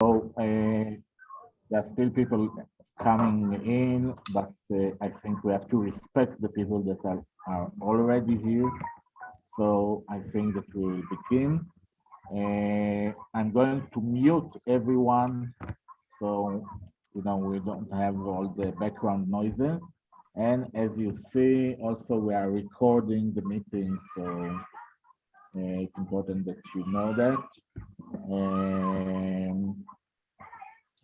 There are still people coming in, but I think we have to respect the people that are already here. So I think that we will begin. I'm going to mute everyone, so we don't have all the background noises. And as you see, also we are recording the meeting, so it's important that you know that.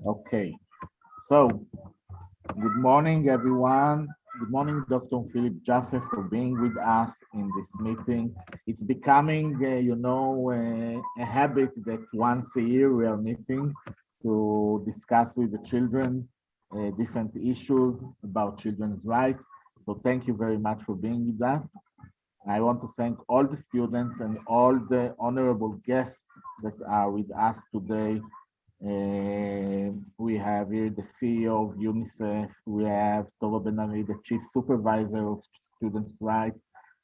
Okay, so good morning, everyone. Good morning, Dr. Phileep Jaffe, for being with us in this meeting. It's becoming, a habit that once a year we are meeting to discuss with the children different issues about children's rights. So thank you very much for being with us. I want to thank all the students and all the honorable guests that are with us today. We have here the CEO of UNICEF. We have Tova Ben-Ari, the Chief Supervisor of Students' Rights.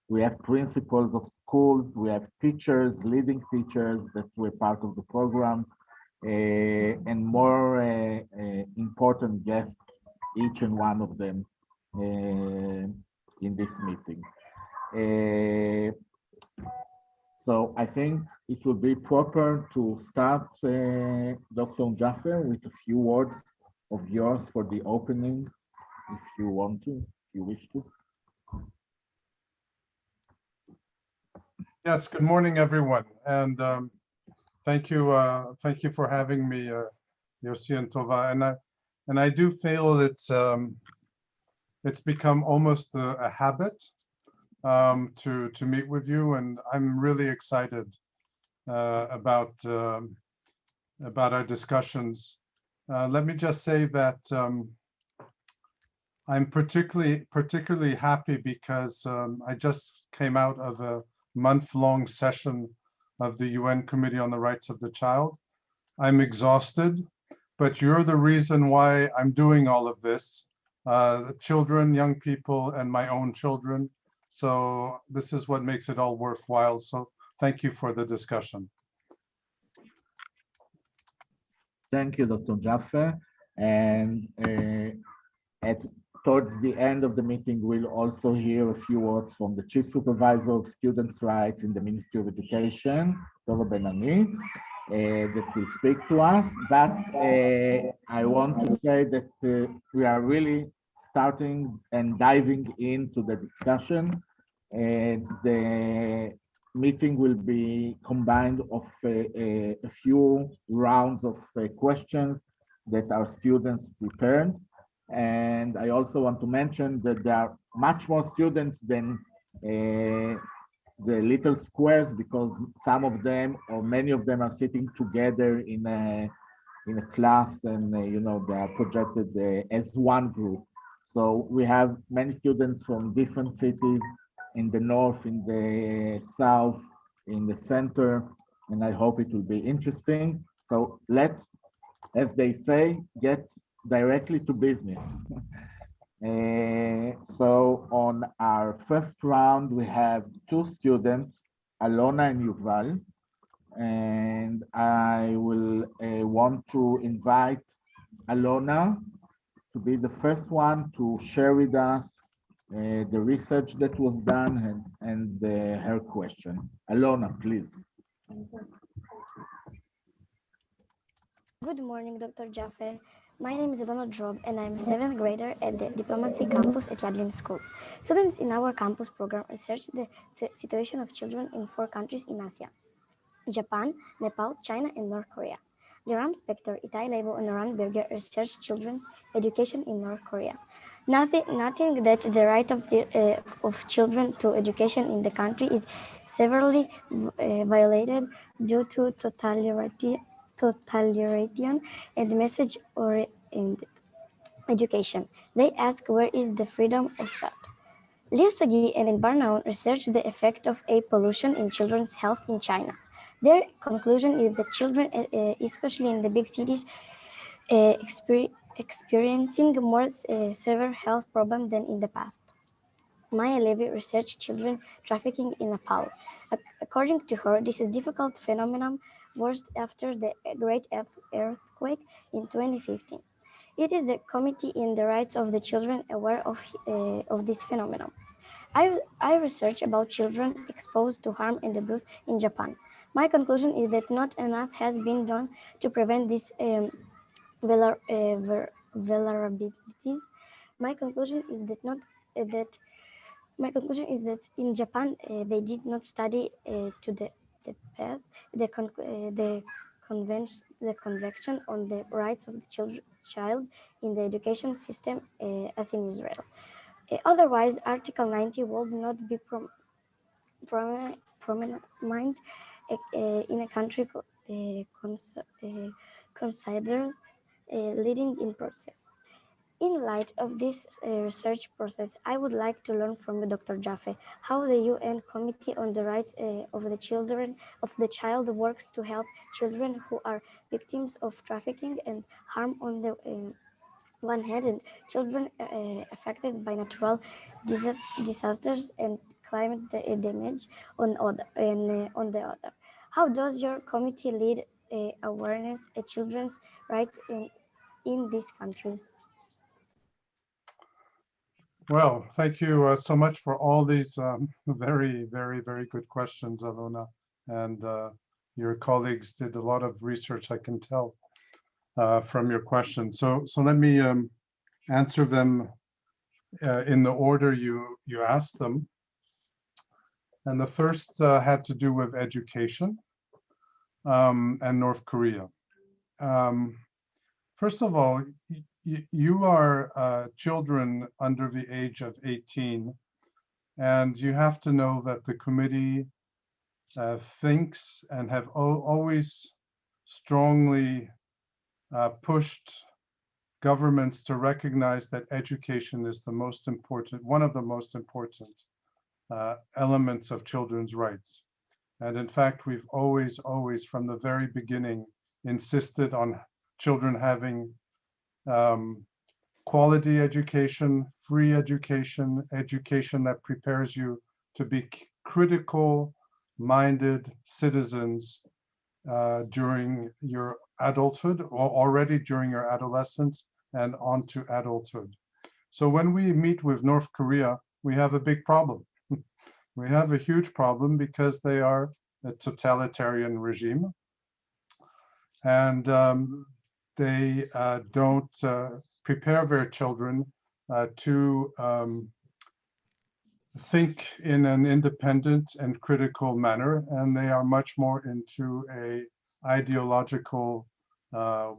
We have principals of schools. We have teachers, leading teachers that were part of the program, and more important guests, each and one of them in this meeting. So I think it would be proper to start, Dr. Jaffe, with a few words of yours for the opening, if you want to, if you wish to. Yes, good morning, everyone, and thank you for having me, Yossi and Tova. And I do feel it's become almost a habit to meet with you, and I'm really excited about our discussions. Let me just say that I'm particularly happy because I just came out of a month-long session of the UN Committee on the Rights of the Child. I'm exhausted, but you're the reason why I'm doing all of this. Children, young people, and my own children. So this is what makes it all worthwhile. So thank you for the discussion. Thank you, Dr. Jaffe. And towards the end of the meeting, we'll also hear a few words from the Chief Supervisor of Students' Rights in the Ministry of Education, Tova Ben-Ari, that will speak to us. But I want to say that we are really starting and diving into the discussion. The meeting will be combined of a few rounds of questions that our students prepared. And I also want to mention that there are much more students than the little squares, because some of them or many of them are sitting together in a class, and they are projected as one group. So we have many students from different cities in the north, in the south, in the center, and I hope it will be interesting. So let's, as they say, get directly to business. So on our first round, we have two students, Alona and Yuval, and I will want to invite Alona to be the first one to share with us the research that was done and her question. Alona, please. Good morning, Dr. Jaffe. My name is Alona Drob, and I'm a 7th grader at the Diplomacy Campus at Yadlin School. Students in our campus program research the situation of children in 4 countries in Asia: Japan, Nepal, China, and North Korea. Joram Spector, Itai Lebo, and Oran Berger research children's education in North Korea. Nothing that the right of children to education in the country is severely violated due to totalitarian and message-oriented education. They ask, where is the freedom of thought? Lia Sagi and Barnaun researched the effect of air pollution in children's health in China. Their conclusion is that children, especially in the big cities, experiencing more severe health problems than in the past. Maya Levy researched children trafficking in Nepal. According to her, this is a difficult phenomenon worst after the Great Earthquake in 2015. It is a committee in the rights of the children aware of this phenomenon. I research about children exposed to harm and abuse in Japan. My conclusion is that not enough has been done to prevent these vulnerabilities. My conclusion is that not that my conclusion is that in Japan they did not study to the path the convention on the rights of the child in the education system as in Israel. Otherwise, Article 90 would not be prominent in a country considered leading in process. In light of this research process, I would like to learn from Dr. Jaffe how the UN Committee on the Rights of the Child works to help children who are victims of trafficking and harm on the one hand, and children affected by natural disasters and climate damage on the other. How does your committee lead awareness of children's rights in these countries? Well, thank you so much for all these very, very, very good questions, Alona. And your colleagues did a lot of research, I can tell, from your questions. So let me answer them in the order you asked them. And the first had to do with education and North Korea. First of all, you are children under the age of 18, and you have to know that the committee thinks and have always strongly pushed governments to recognize that education is the most important, one of the most important elements of children's rights. And in fact, we've always, from the very beginning, insisted on children having quality education, free education, education that prepares you to be critical-minded citizens during your adulthood, or already during your adolescence and onto adulthood. So when we meet with North Korea, we have a big problem. We have a huge problem because they are a totalitarian regime, and they don't prepare their children to think in an independent and critical manner, and they are much more into a ideological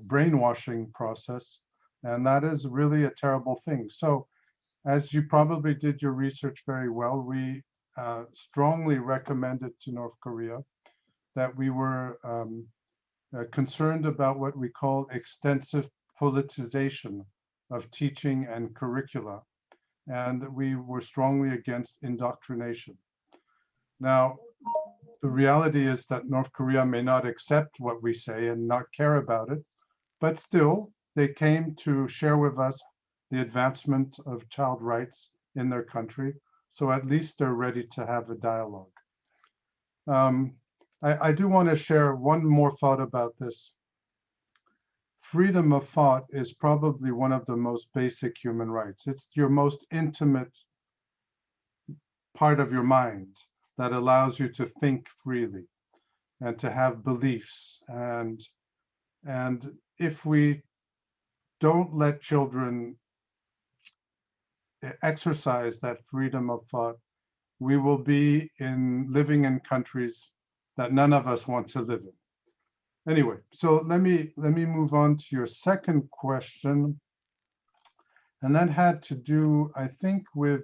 brainwashing process, and that is really a terrible thing. So, as you probably did your research very well, we strongly recommended to North Korea that we were concerned about what we call extensive politicization of teaching and curricula, and we were strongly against indoctrination. Now, the reality is that North Korea may not accept what we say and not care about it, but still, they came to share with us the advancement of child rights in their country, so at least they're ready to have a dialogue. I do want to share one more thought about this. Freedom of thought is probably one of the most basic human rights. It's your most intimate part of your mind that allows you to think freely and to have beliefs. And if we don't let children exercise that freedom of thought, we will be living in countries that none of us want to live in. Anyway, so let me move on to your second question, and that had to do, I think, with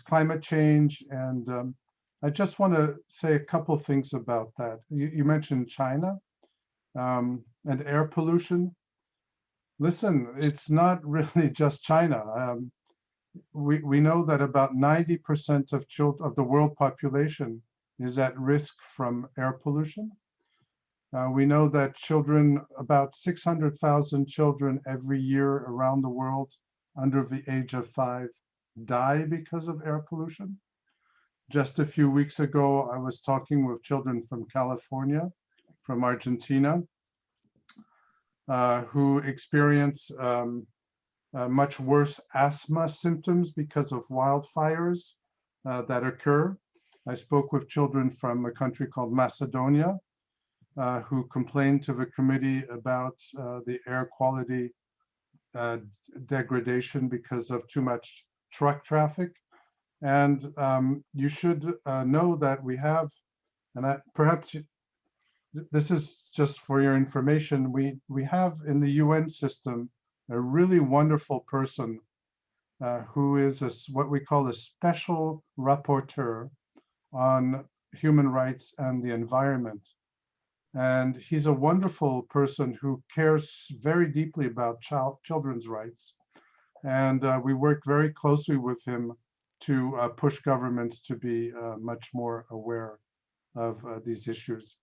climate change, and I just want to say a couple things about that. You mentioned China and air pollution. Listen, it's not really just China. We know that about 90% of the world population is at risk from air pollution. We know that children, about 600,000 children every year around the world under the age of 5 die because of air pollution. Just a few weeks ago, I was talking with children from California, from Argentina, who experience much worse asthma symptoms because of wildfires that occur. I spoke with children from a country called Macedonia, who complained to the committee about the air quality degradation because of too much truck traffic. And you should know that we have, and perhaps this is just for your information, we have in the UN system a really wonderful person who is what we call a special rapporteur on human rights and the environment. And he's a wonderful person who cares very deeply about children's rights. And we work very closely with him to push governments to be much more aware of these issues.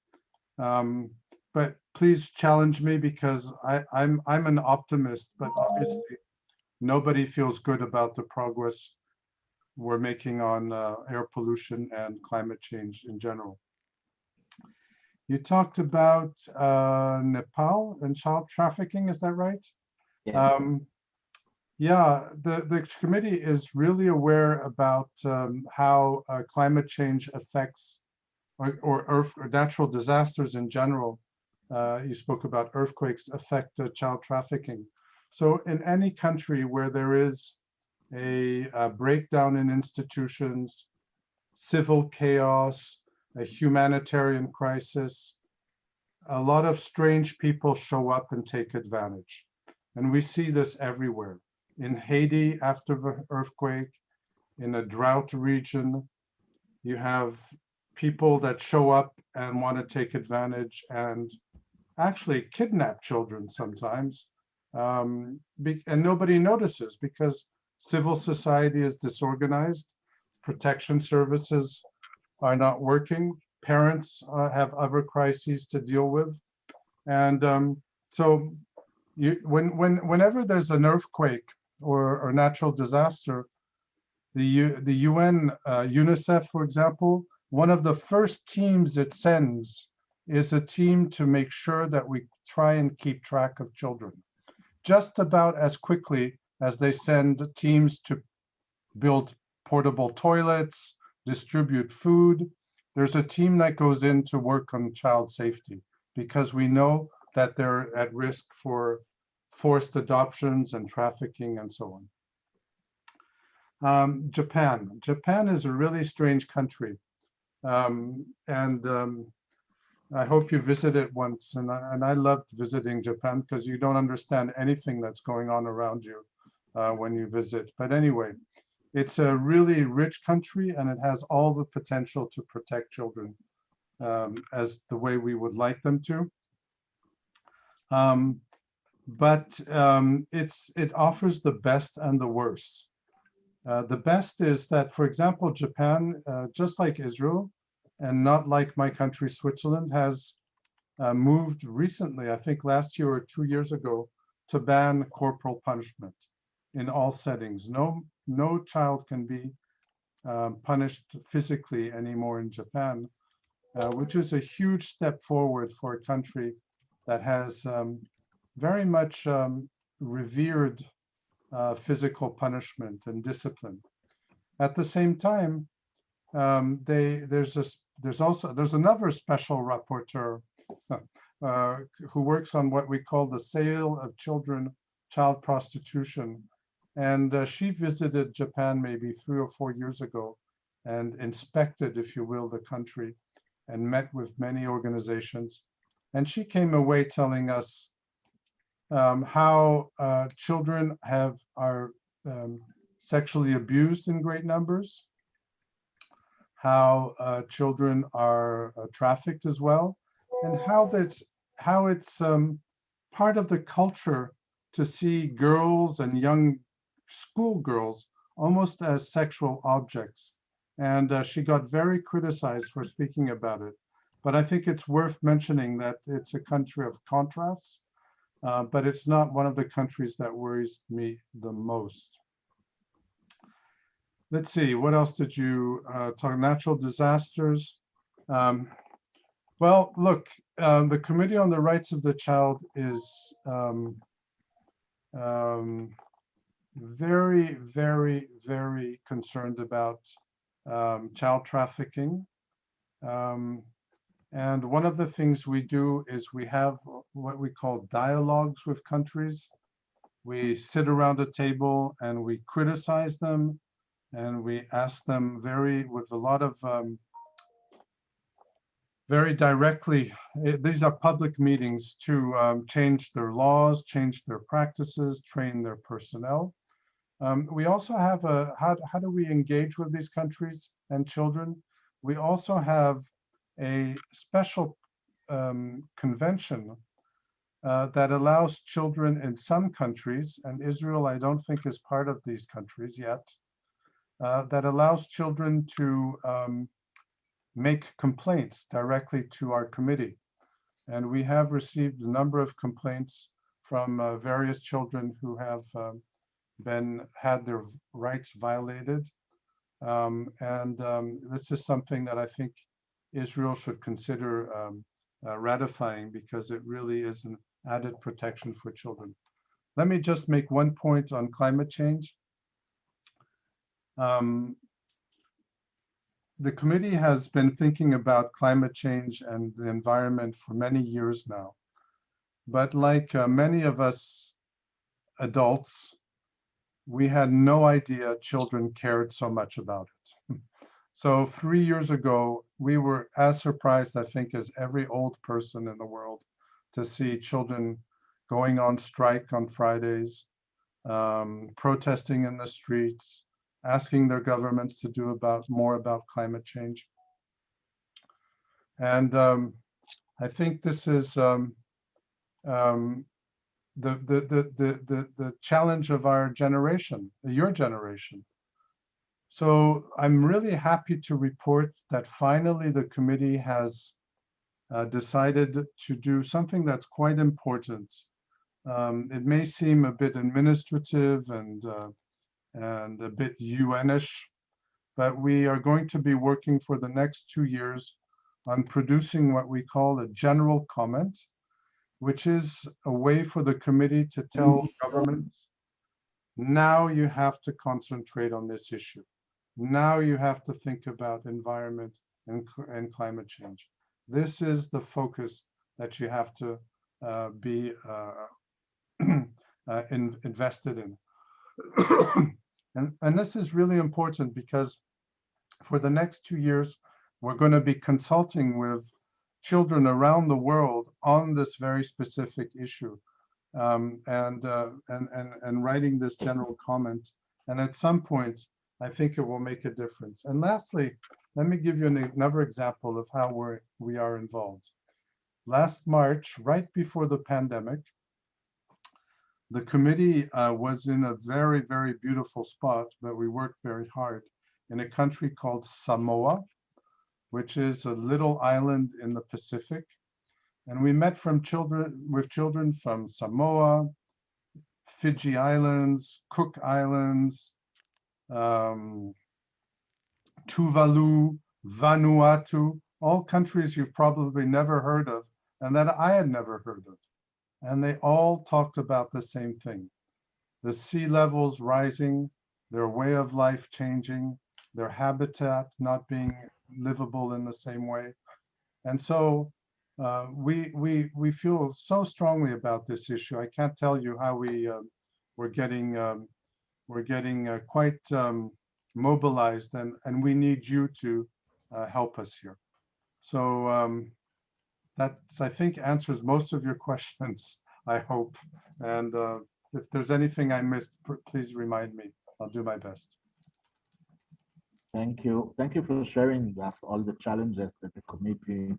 But please challenge me, because I'm an optimist, but obviously nobody feels good about the progress we're making on air pollution and climate change in general. You talked about Nepal and child trafficking, is that right? Yeah. Yeah, the committee is really aware about how climate change affects or natural disasters in general. You spoke about earthquakes affect child trafficking. So in any country where there is a breakdown in institutions, civil chaos, a humanitarian crisis, a lot of strange people show up and take advantage. And we see this everywhere. In Haiti, after the earthquake, in a drought region, you have people that show up and want to take advantage and actually kidnap children sometimes. And nobody notices because civil society is disorganized, protection services are not working, parents have other crises to deal with. And so whenever there's an earthquake or natural disaster, the UN, UNICEF, for example, one of the first teams it sends is a team to make sure that we try and keep track of children. Just about as quickly as they send teams to build portable toilets, distribute food, there's a team that goes in to work on child safety, because we know that they're at risk for forced adoptions and trafficking and so on. Japan is a really strange country. I hope you visit it once. And I loved visiting Japan, because you don't understand anything that's going on around you when you visit. But anyway, it's a really rich country, and it has all the potential to protect children as the way we would like them to. But it offers the best and the worst. The best is that, for example, Japan, just like Israel, and not like my country, Switzerland, has moved recently, I think last year or 2 years ago, to ban corporal punishment in all settings. No child can be punished physically anymore in Japan, which is a huge step forward for a country that has very much revered physical punishment and discipline. At the same time, there's another special rapporteur who works on what we call the sale of children, child prostitution. And she visited Japan maybe 3 or 4 years ago and inspected, if you will, the country and met with many organizations. And she came away telling us how children are sexually abused in great numbers, how children are trafficked as well, and how it's part of the culture to see girls and young schoolgirls almost as sexual objects. And she got very criticized for speaking about it. But I think it's worth mentioning that it's a country of contrasts, but it's not one of the countries that worries me the most. let's see, what else did you talk? Natural disasters. Well, look, the Committee on the Rights of the Child is very, very, very concerned about child trafficking. And one of the things we do is we have what we call dialogues with countries. We sit around a table and we criticize them, and we ask them with a lot of very directly, these are public meetings, to change their laws, change their practices, train their personnel. We also have how do we engage with these countries and children? We also have a special convention that allows children in some countries, and Israel I don't think is part of these countries yet, that allows children to make complaints directly to our committee. And we have received a number of complaints from various children who have had their rights violated. This is something that I think Israel should consider ratifying, because it really is an added protection for children. Let me just make one point on climate change. The committee has been thinking about climate change and the environment for many years now. But like many of us adults, we had no idea children cared so much about it. So 3 years ago, we were as surprised, I think, as every old person in the world to see children going on strike on Fridays, protesting in the streets, asking their governments to do more about climate change. And I think this is the challenge of our generation, your generation. So I'm really happy to report that finally the committee has decided to do something that's quite important. It may seem a bit administrative and a bit UN-ish, but we are going to be working for the next 2 years on producing what we call a general comment, which is a way for the committee to tell governments, now you have to concentrate on this issue. Now you have to think about environment and climate change. This is the focus that you have to be invested in. And this is really important because for the next 2 years, we're going to be consulting with children around the world on this very specific issue, and writing this general comment. And at some point, I think it will make a difference. And lastly, let me give you another example of how we are involved. Last March, right before the pandemic, the committee was in a very, very beautiful spot, but we worked very hard in a country called Samoa, which is a little island in the Pacific. And we met with children from Samoa, Fiji Islands, Cook Islands, Tuvalu, Vanuatu, all countries you've probably never heard of and that I had never heard of. And they all talked about the same thing. The sea levels rising, their way of life changing, their habitat not being livable in the same way. And so we feel so strongly about this issue. I can't tell you how we're getting quite mobilized, and we need you to help us here. So that, I think, answers most of your questions, I hope. And if there's anything I missed, please remind me. I'll do my best. Thank you. Thank you for sharing with us all the challenges that the committee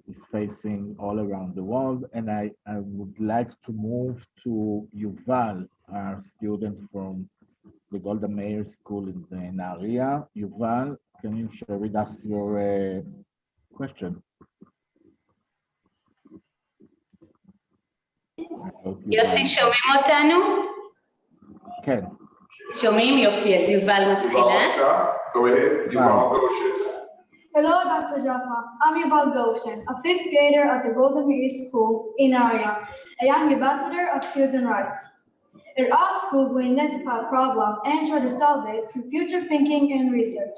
is facing all around the world. And I would like to move to Yuval, our student from the Golda Meir School in the Nahariya. Yuval, can you share with us your question? יוסי, שומעים אותנו? כן, שומעים? יופי, אז יובל מתחילה. Go ahead, Yuval Goshen. Hello, Dr. Jaffe. I'm Yuval Goshen, a fifth grader at the Golden Meir School in Area, a young ambassador of children's rights. At our school, we identify a problem and try to solve it through future thinking and research.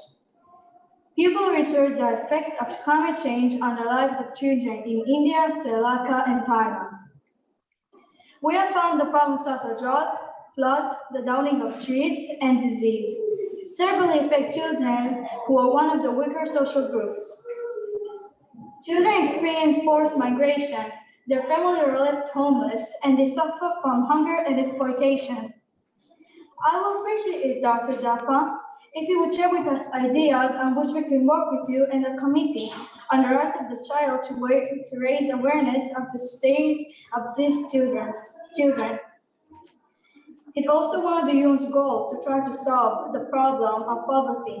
People research the effects of climate change on the lives of children in India, Sri Lanka, and Thailand. We have found the problems such as droughts, floods, the downing of trees, and disease severely affect children who are one of the weaker social groups. Children experience forced migration, their families are left homeless, and they suffer from hunger and exploitation. I will appreciate it, Dr. Jaffe, if you would share with us ideas on which we can work with you and the committee on the rights of the child to raise awareness of the state of these children. It's also one of the UN's goals to try to solve the problem of poverty.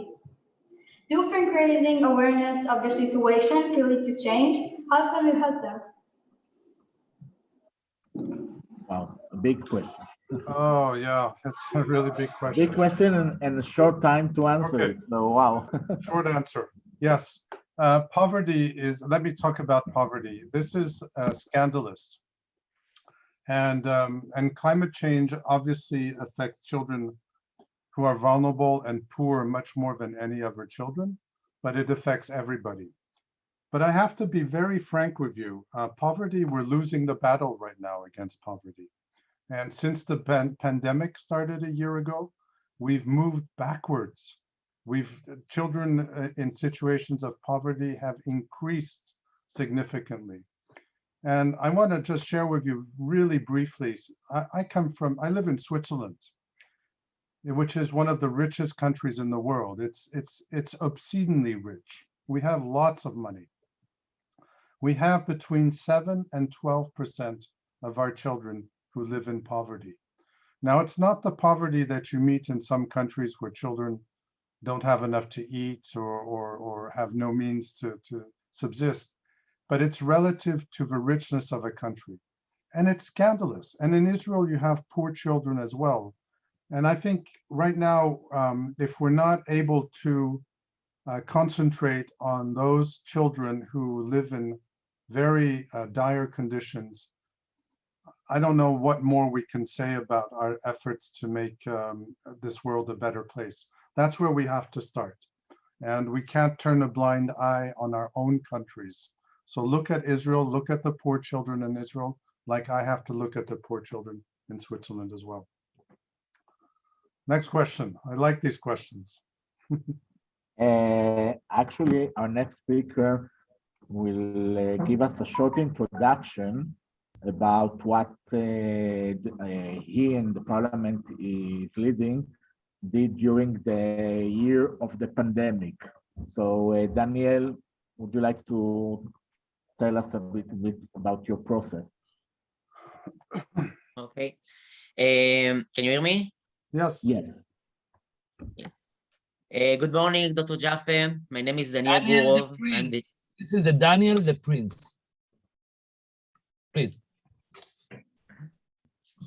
Do you think raising awareness of the situation can lead to change? How can we help them? Wow, a big question. Oh, yeah, it's a really big question. Big question and a short time to answer Okay. it. So, wow. Short answer. Yes. Poverty is, let me talk about poverty. This is scandalous. And climate change obviously affects children who are vulnerable and poor much more than any other children, but it affects everybody. But I have to be very frank with you. Poverty, we're losing the battle right now against poverty. And since the pandemic started a year ago, we've moved backwards. Children in situations of poverty have increased significantly. And I want to just share with you really briefly, I live in Switzerland, which is one of the richest countries in the world. It's obscenely rich. We have lots of money. We have between 7 and 12% of our children who live in poverty. Now, it's not the poverty that you meet in some countries where children don't have enough to eat or have no means to subsist, but it's relative to the richness of a country. And it's scandalous. And in Israel, you have poor children as well. And I think right now, if we're not able to concentrate on those children who live in very dire conditions, I don't know what more we can say about our efforts to make this world a better place. That's where we have to start. And we can't turn a blind eye on our own countries. So look at Israel, look at the poor children in Israel, like I have to look at the poor children in Switzerland as well. Next question. I like these questions. Actually, our next speaker will give us a short introduction about what he and the parliament is leading did during the year of the pandemic. So Daniel, would you like to tell us a bit about your process? Okay. Can you hear me? Yes. Yes. Good morning, Dr. Jaffe. My name is Daniel Gurov. This is the Daniel the Prince. Please.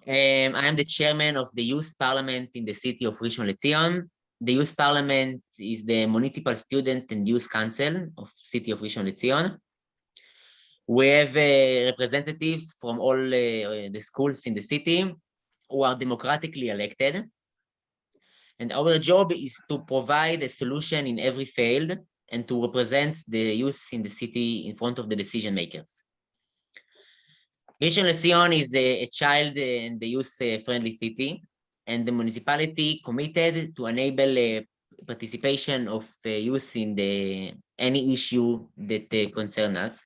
I am the chairman of the Youth Parliament in the city of Rishon LeZion. The Youth Parliament is the municipal student and youth council of city of Rishon LeZion. We have representatives from all the schools in the city who are democratically elected. And our job is to provide a solution in every field and to represent the youth in the city in front of the decision makers. Rishon LeZion is a child and the youth-friendly city, and the municipality committed to enable participation of youth in any issue that concerns us.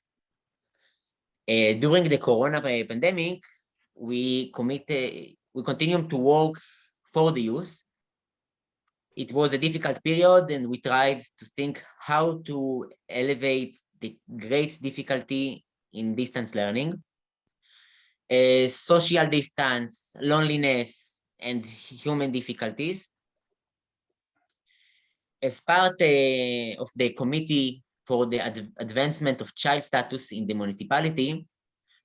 During the corona pandemic, we continue to work for the youth. It was a difficult period, and we tried to think how to elevate the great difficulty in distance learning. Social distance, loneliness, and human difficulties. As part of the committee for the advancement of child status in the municipality,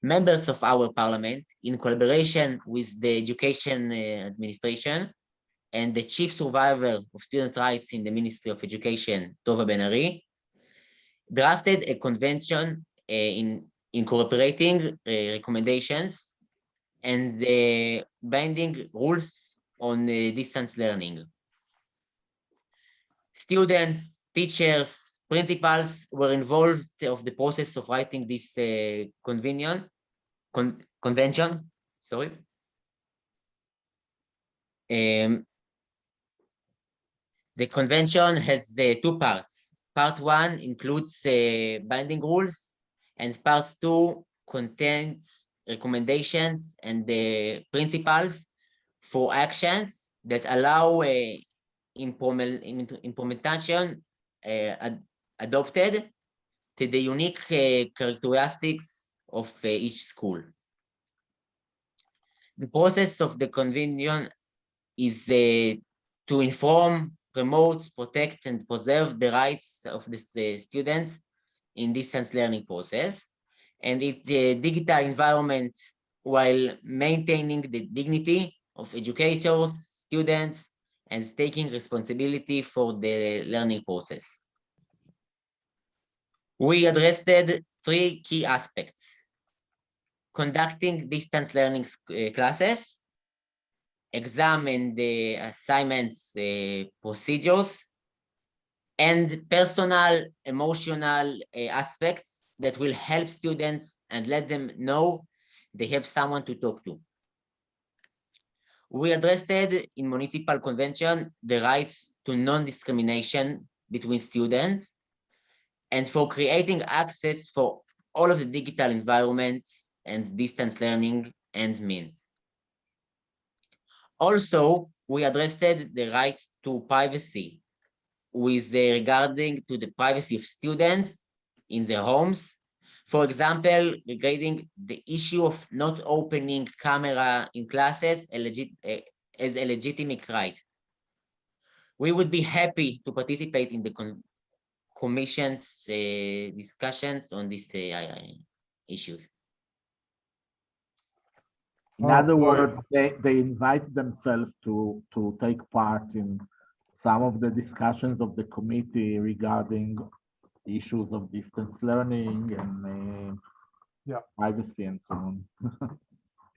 members of our parliament, in collaboration with the education administration, and the chief survivor of student rights in the Ministry of Education, Tova Ben-Ari, drafted a convention incorporating recommendations and binding rules on distance learning. Students, teachers, principals were involved of the process of writing this convention. Sorry. The convention has two parts. Part 1 includes binding rules, and part 2 contains recommendations and the principles for actions that allow implementation adopted to the unique characteristics of each school. The process of the convention is to inform, promote, protect, and preserve the rights of the students in distance learning process, and its digital environment while maintaining the dignity of educators, students, and taking responsibility for the learning process. We addressed 3 key aspects: conducting distance learning classes, exam and assignments procedures, and personal, emotional aspects that will help students and let them know they have someone to talk to. We addressed in municipal convention the rights to non-discrimination between students and for creating access for all of the digital environments and distance learning and means. Also, we addressed the right to privacy with regarding to the privacy of students in their homes. For example, regarding the issue of not opening camera in classes as a legitimate right. We would be happy to participate in the commission's discussions on these issues. In other words, they invite themselves to take part in some of the discussions of the committee regarding issues of distance learning and privacy and so on.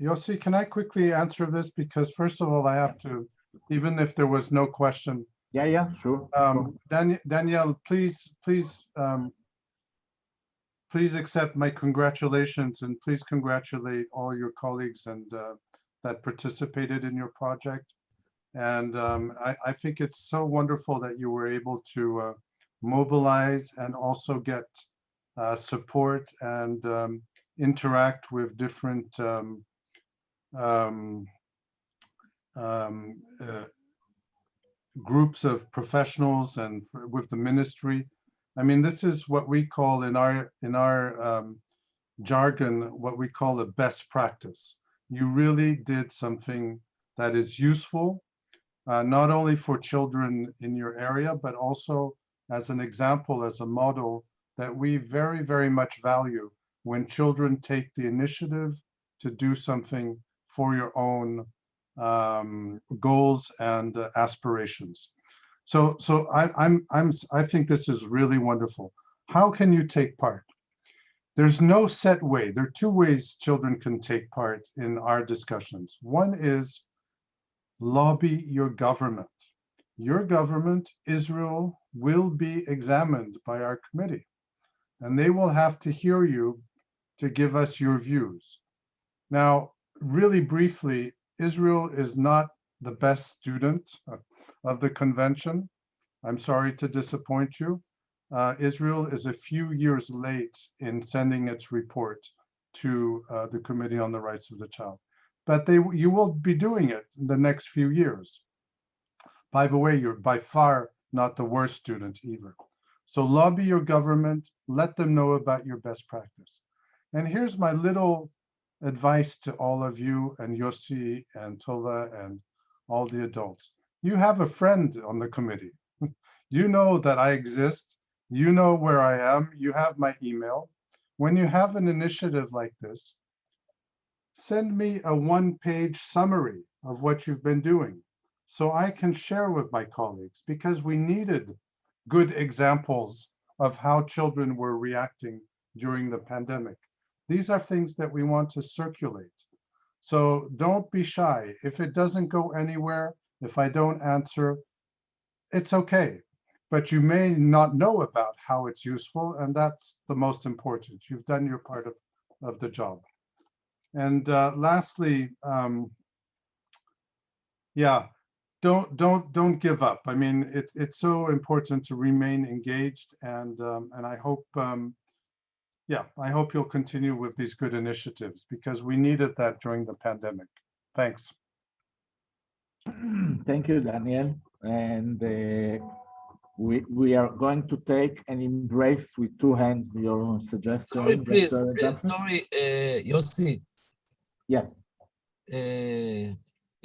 Yossi, can I quickly answer this? Because first of all, I have to, even if there was no question. Yeah, sure. Danielle, please accept my congratulations, and please congratulate all your colleagues and that participated in your project. And I think it's so wonderful that you were able to mobilize and also get support and interact with different groups of professionals and with the ministry. I mean, this is what we call in our jargon, what we call a best practice. You really did something that is useful, not only for children in your area, but also as an example, as a model that we very, very much value when children take the initiative to do something for your own goals and aspirations. So I think this is really wonderful. How can you take part? There's no set way. There are 2 ways children can take part in our discussions. One is lobby your government. Your government, Israel, will be examined by our committee, and they will have to hear you to give us your views. Now, really briefly, Israel is not the best student of the convention. I'm sorry to disappoint you. Israel is a few years late in sending its report to the Committee on the Rights of the Child. But you will be doing it in the next few years. By the way, you're by far not the worst student either. So lobby your government, let them know about your best practice. And here's my little advice to all of you and Yossi and Tova and all the adults. You have a friend on the committee. You know that I exist. You know where I am. You have my email. When you have an initiative like this, send me a 1-page summary of what you've been doing so I can share with my colleagues, because we needed good examples of how children were reacting during the pandemic. These are things that we want to circulate. So don't be shy. If it doesn't go anywhere, if I don't answer, it's okay. But you may not know about how it's useful, and that's the most important. You've done your part of the job. And lastly, yeah, don't give up. I mean, it's so important to remain engaged, and I hope, yeah, I hope you'll continue with these good initiatives, because we needed that during the pandemic. Thanks. Thank you, Daniel. And we are going to take and embrace with two hands your suggestion. Sorry, please. Jaffe? Sorry, Yossi. Yes.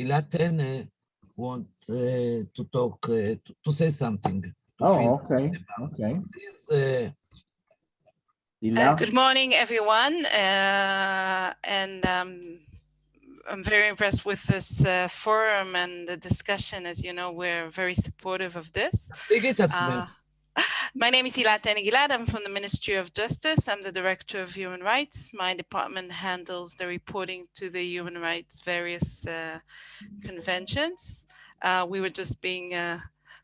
Ilatene want to talk, to say something. Oh, okay. Okay. Please, good morning, everyone. And I'm very impressed with this forum and the discussion. As you know, we're very supportive of this. My name is Ilatene Gilad. I'm from the Ministry of Justice. I'm the Director of Human Rights. My department handles the reporting to the human rights various conventions. We were just being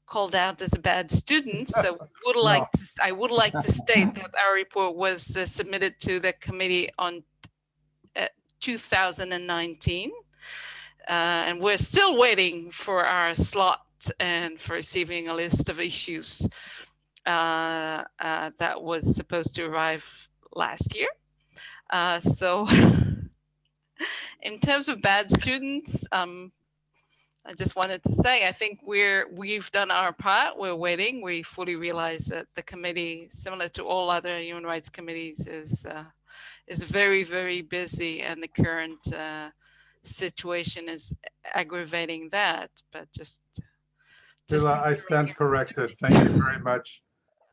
called out as a bad student, so I would like to state that our report was submitted to the committee on 2019, and we're still waiting for our slot and for receiving a list of issues that was supposed to arrive last year. So in terms of bad students, I just wanted to say, I think we've done our part. We're waiting. We fully realize that the committee, similar to all other human rights committees, is very, very busy, and the current situation is aggravating that. But just I stand corrected. Thank you very much.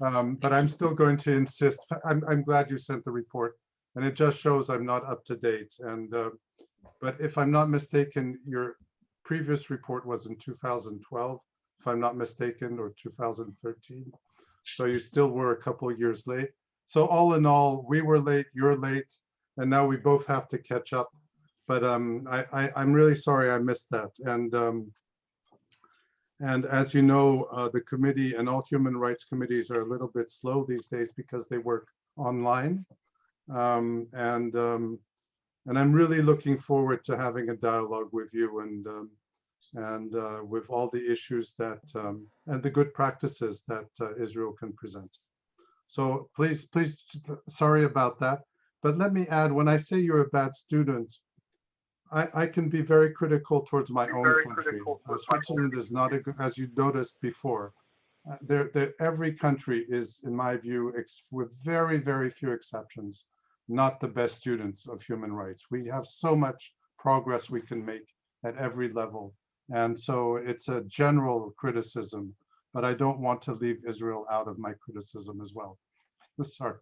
But I'm still going to insist. I'm glad you sent the report, and it just shows I'm not up to date. And but if I'm not mistaken, your previous report was in 2012, if I'm not mistaken, or 2013. So you still were a couple of years late. So all in all, we were late, you're late, and now we both have to catch up. But I'm really sorry I missed that. And as you know, the committee and all human rights committees are a little bit slow these days because they work online. And I'm really looking forward to having a dialogue with you and with all the issues that and the good practices that Israel can present. So please, sorry about that. But let me add, when I say you're a bad student, I can be very critical towards my own country. Switzerland is not, as you noticed before, every country is, in my view, with very, very few exceptions, not the best students of human rights. We have so much progress we can make at every level. And so it's a general criticism, but I don't want to leave Israel out of my criticism as well. Sorry.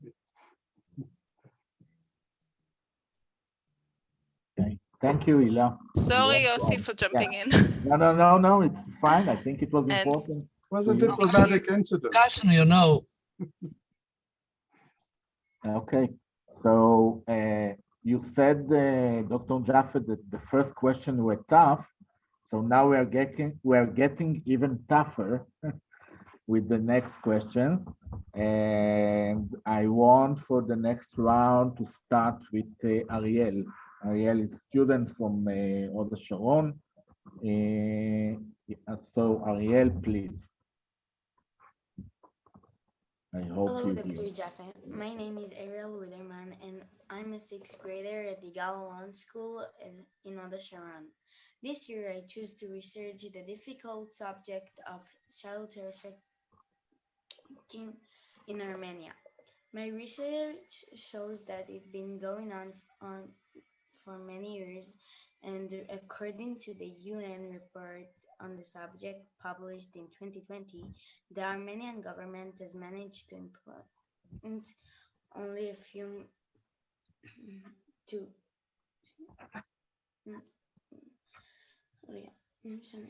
Okay. Thank you, Ila. Sorry, Yossi, for jumping in. No, it's fine. I think it was important. It was a diplomatic incident. Discussion, you know. Okay. So you said, Dr. Jaffe, that the first question were tough. So now we are getting even tougher with the next questions. And I want for the next round to start with Ariel. Ariel is a student from Hod Hasharon. So Ariel, please. I hope Hello, you Dr. Jaffe. My name is Ariel Widerman, and I'm a 6th grader at the Galalon School in Hod Hasharon. This year, I choose to research the difficult subject of child trafficking in Armenia. My research shows that it's been going on for many years, and according to the UN report on the subject published in 2020, the Armenian government has managed to implement only a few The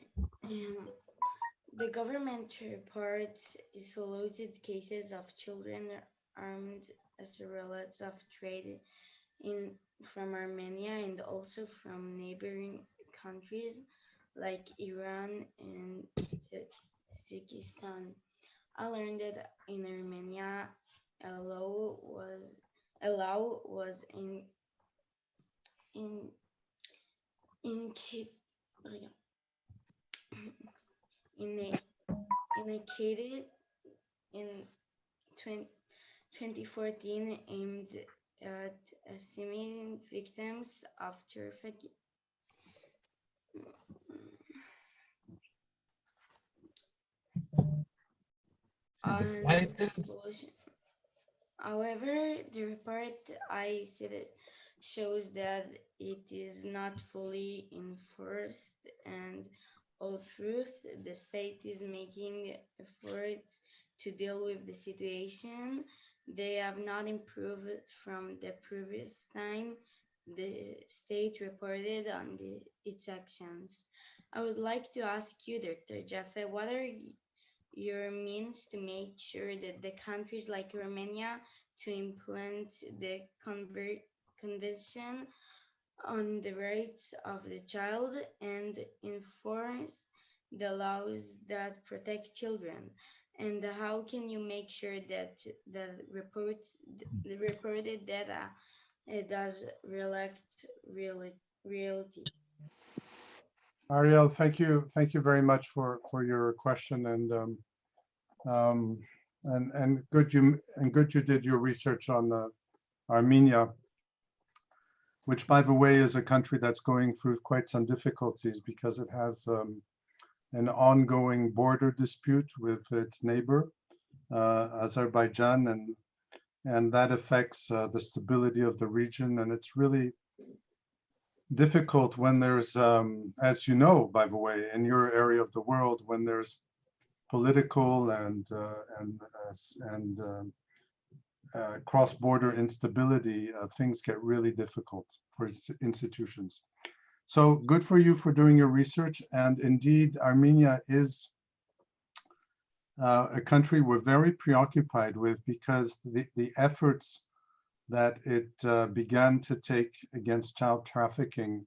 government reports isolated cases of children armed as a result of trade from Armenia and also from neighboring countries like Iran and Tajikistan. I learned that in Armenia, a law was enacted in 2014 aimed at assisting victims of trafficking. However, the report I cited shows that it is not fully enforced, and although the state is making efforts to deal with the situation, they have not improved from the previous time the state reported on its actions. I would like to ask you, Dr. Jaffe, what are your means to make sure that the countries like Romania to implement the Convention on the Rights of the Child and enforce the laws that protect children? And how can you make sure that the reported data does reflect reality? Ariel, thank you very much for your question, and good you did your research on Armenia, which, by the way, is a country that's going through quite some difficulties because it has an ongoing border dispute with its neighbor, Azerbaijan, and that affects the stability of the region, and it's really difficult when there's, as you know, by the way, in your area of the world, when there's political and cross-border instability, things get really difficult for institutions. So good for you for doing your research. And indeed, Armenia is a country we're very preoccupied with because the efforts that it began to take against child trafficking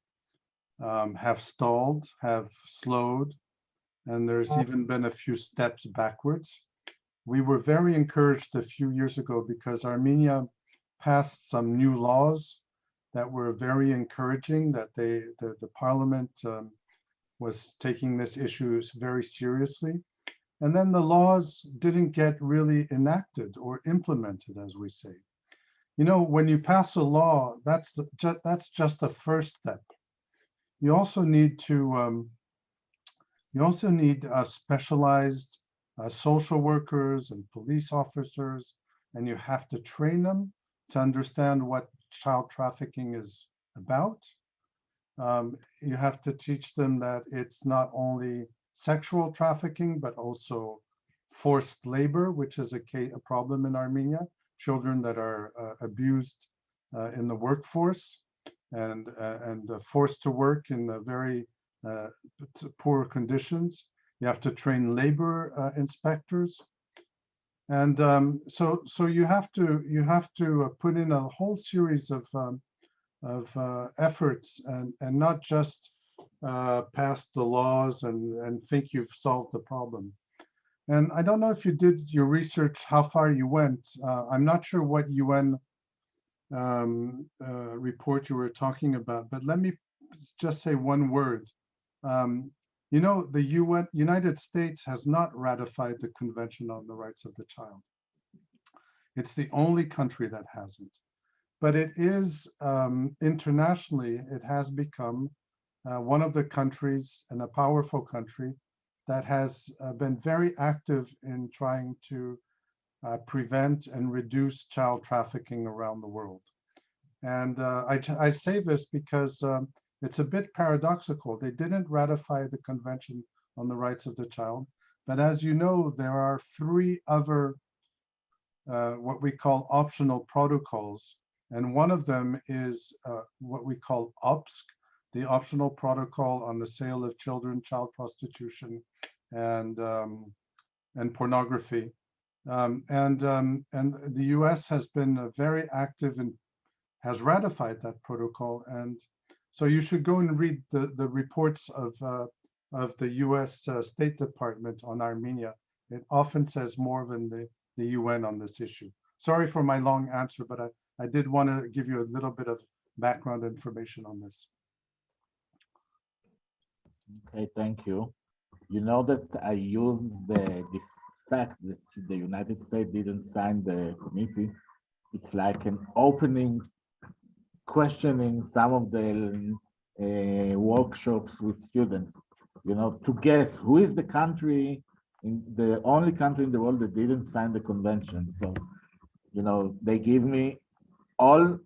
have stalled, have slowed, and there's even been a few steps backwards. We were very encouraged a few years ago because Armenia passed some new laws that were very encouraging, that the parliament was taking this issue very seriously. And then the laws didn't get really enacted or implemented, as we say. You know, when you pass a law, that's just the first step. You also need specialized social workers and police officers, and you have to train them to understand what child trafficking is about. You have to teach them that it's not only sexual trafficking, but also forced labor, which is a problem in Armenia. Children that are abused in the workforce and forced to work in very poor conditions. You have to train labor inspectors, and so you have to put in a whole series of efforts and not just pass the laws and think you've solved the problem. And I don't know if you did your research, how far you went. I'm not sure what UN report you were talking about, but let me just say one word. You know, the United States has not ratified the Convention on the Rights of the Child. It's the only country that hasn't. But it is, internationally, it has become one of the countries, and a powerful country, that has been very active in trying to prevent and reduce child trafficking around the world. And I say this because it's a bit paradoxical. They didn't ratify the Convention on the Rights of the Child, but as you know, there are 3 other what we call optional protocols, and one of them is what we call OPSC, the optional protocol on the sale of children, child prostitution, and pornography. And the US has been very active and has ratified that protocol. And so you should go and read the reports of the US State Department on Armenia. It often says more than the UN on this issue. Sorry for my long answer, but I did want to give you a little bit of background information on this. Okay, thank you. You know that I use this fact that the United States didn't sign the committee. It's like an opening, questioning some of the workshops with students, you know, to guess who is the country, the only country in the world that didn't sign the convention. So, you know, they give me all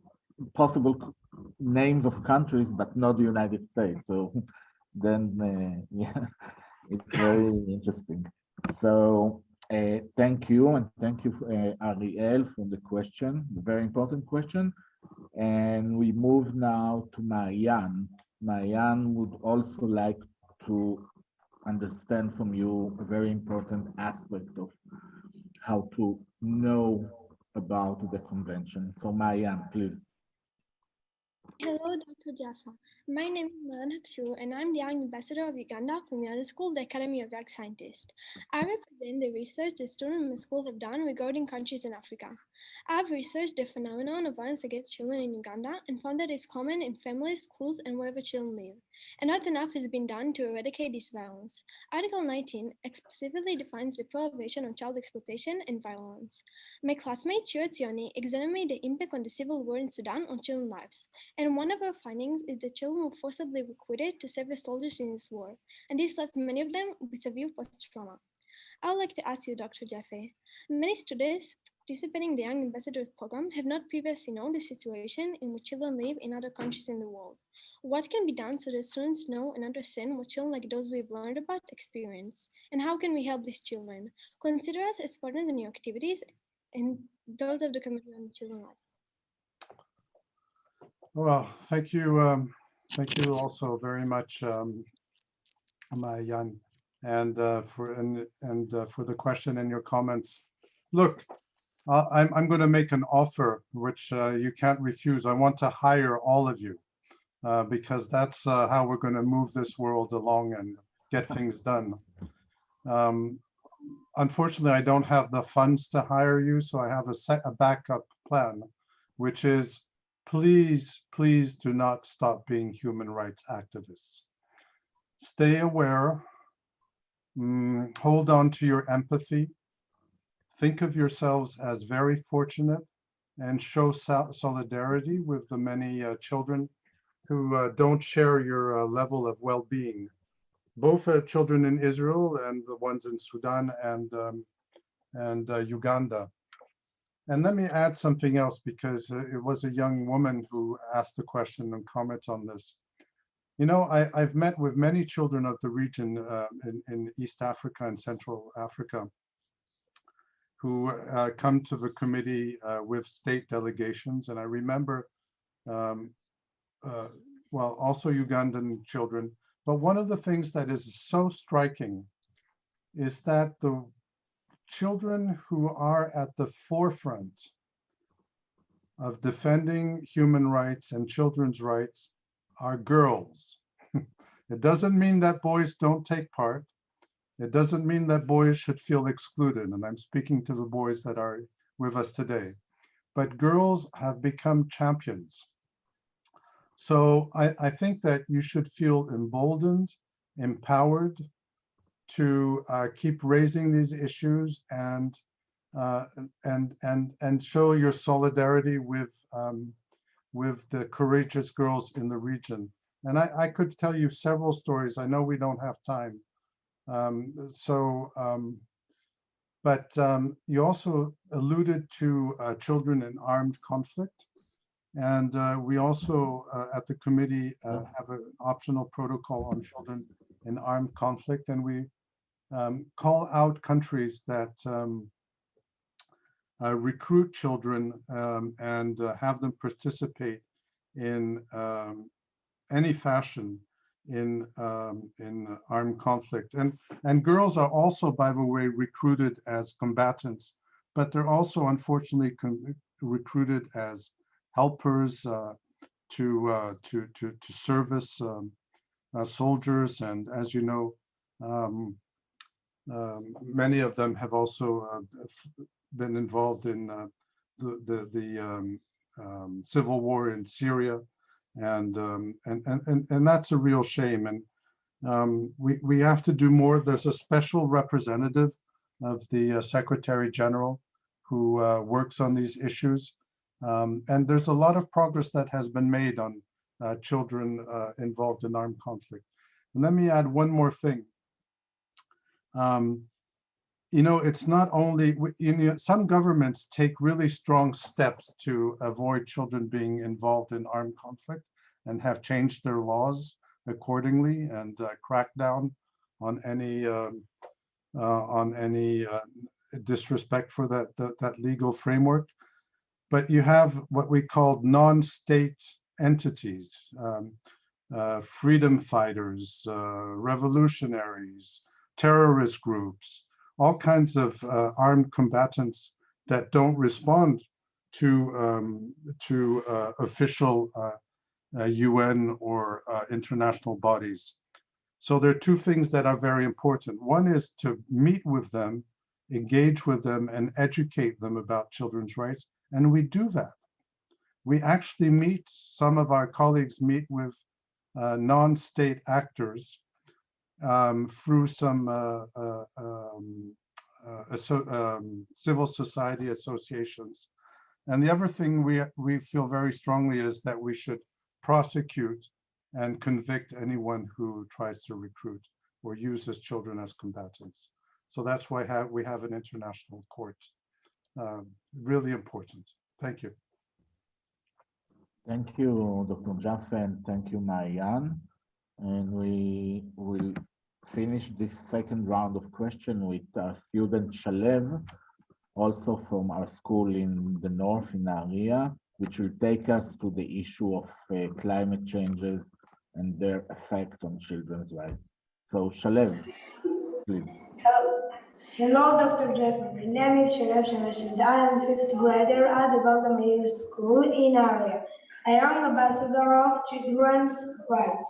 possible names of countries, but not the United States. So then, yeah, it's very interesting. So thank you, and thank you, Ariel, for the question, the very important question. And we move now to Marianne. Marianne would also like to understand from you a very important aspect of how to know about the convention. So Marianne, please. Hello, Dr. Jaffe. My name is Manakshu, and I'm the young ambassador of Uganda from Uganda School, the Academy of Drug Scientists. I represent the research the students in the school have done regarding countries in Africa. I've researched the phenomenon of violence against children in Uganda and found that it's common in families, schools, and wherever children live. And not enough has been done to eradicate this violence. Article 19 explicitly defines the prohibition of child exploitation and violence. My classmate Shira Zioni examined the impact on the civil war in Sudan on children's lives. And one of our findings is that children were forcibly recruited to serve as soldiers in this war, and this left many of them with severe post-trauma. I would like to ask you, Dr. Jaffe, many students participating in the Young Ambassadors program have not previously known the situation in which children live in other countries in the world. What can be done so that students know and understand what children like those we've learned about experience, and how can we help these children? Consider us as partners in your activities and those of the Committee on Children's Rights. Well, thank you also very much, Marianne, and for the question and your comments. Look, I'm going to make an offer which you can't refuse. I want to hire all of you because that's how we're going to move this world along and get things done. Unfortunately, I don't have the funds to hire you, so I have a backup plan, which is please do not stop being human rights activists. Stay aware, hold on to your empathy, think of yourselves as very fortunate, and show solidarity with the many children who don't share your level of well-being, both children in Israel and the ones in Sudan and Uganda. And let me add something else, because it was a young woman who asked the question and comment on this. You know, I've met with many children of the region in East Africa and Central Africa who come to the committee with state delegations. And I remember, well, also Ugandan children. But one of the things that is so striking is that the children who are at the forefront of defending human rights and children's rights are girls. It doesn't mean that boys don't take part. It doesn't mean that boys should feel excluded. And I'm speaking to the boys that are with us today. But girls have become champions. So I think that you should feel emboldened, empowered to keep raising these issues and show your solidarity with the courageous girls in the region. And I could tell you several stories. I know we don't have time. But you also alluded to children in armed conflict. And we also, at the committee, have an optional protocol on children in armed conflict. And we call out countries that recruit children and have them participate in any fashion in armed conflict. And girls are also, by the way, recruited as combatants, but they're also unfortunately recruited as helpers to service soldiers. And as you know, many of them have also been involved in the civil war in Syria, and that's a real shame. And we have to do more. There's a special representative of the Secretary General who works on these issues, and there's a lot of progress that has been made on children involved in armed conflict. And let me add one more thing. You know, it's not only, some governments take really strong steps to avoid children being involved in armed conflict and have changed their laws accordingly and crack down on any disrespect for that legal framework. But you have what we call non-state entities, freedom fighters, revolutionaries, terrorist groups, all kinds of armed combatants that don't respond to official UN or international bodies. So there are two things that are very important. One is to meet with them, engage with them, and educate them about children's rights. And we do that. We actually meet, some of our colleagues meet with non-state actors through some civil society associations. And the other thing we feel very strongly is that we should prosecute and convict anyone who tries to recruit or uses children as combatants. So that's why we have an international court. Really important. Thank you. Thank you, Dr. Jaffe, and thank you, Marianne. And we will finish this second round of questions with our student Shalem, also from our school in the north in Nahariya, which will take us to the issue of climate changes and their effect on children's rights. So Shalem, please. Hello, Dr. Jaffe. My name is Shalem Shemesh, and I am 5th grader at the Golda School in Nahariya. I am ambassador of children's rights.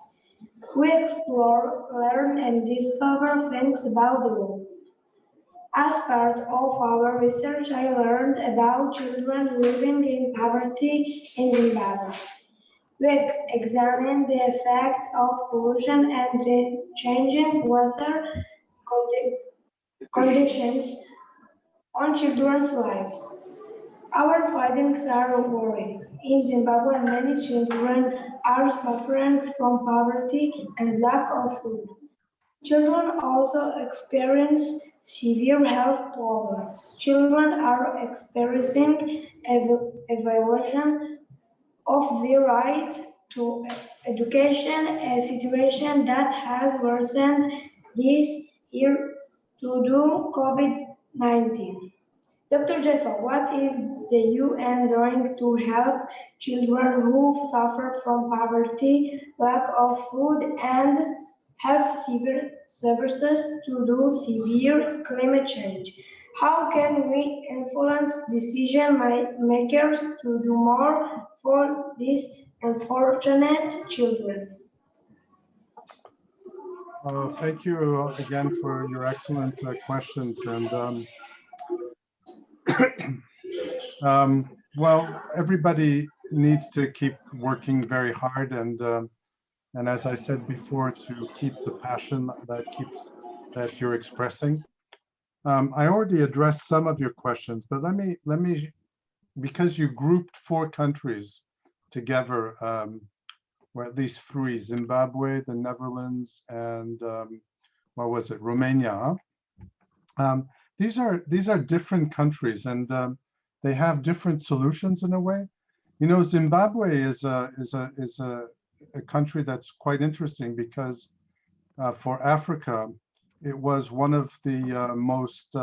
We explore, learn, and discover things about the world. As part of our research, I learned about children living in poverty in Zimbabwe. We examined the effects of pollution and the changing weather conditions on children's lives. Our findings are worrying. In Zimbabwe, many children are suffering from poverty and lack of food. Children also experience severe health problems. Children are experiencing a violation of their right to education, a situation that has worsened this year due to COVID-19. Dr. Jaffe, what is the UN doing to help children who suffer from poverty, lack of food, and have severe services to do severe climate change? How can we influence decision makers to do more for these unfortunate children? Thank you again for your excellent questions. And well, everybody needs to keep working very hard, and as I said before, to keep the passion that you're expressing. I already addressed some of your questions, but let me, because you grouped 4 countries together, or at least 3, Zimbabwe, the Netherlands, and what was it, Romania? These are different countries, and they have different solutions in a way. You know, Zimbabwe is a country that's quite interesting because for Africa, it was one of the most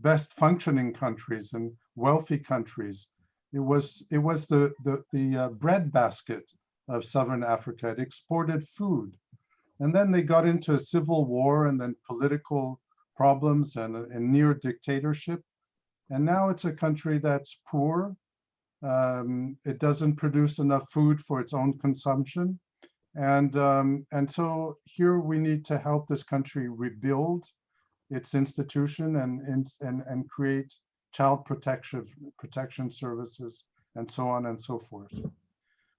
best functioning countries and wealthy countries It was the breadbasket of Southern Africa. It exported food. And then they got into a civil war and then political problems and near dictatorship. And now it's a country that's poor. It doesn't produce enough food for its own consumption. And so here we need to help this country rebuild its institution and create child protection services and so on and so forth.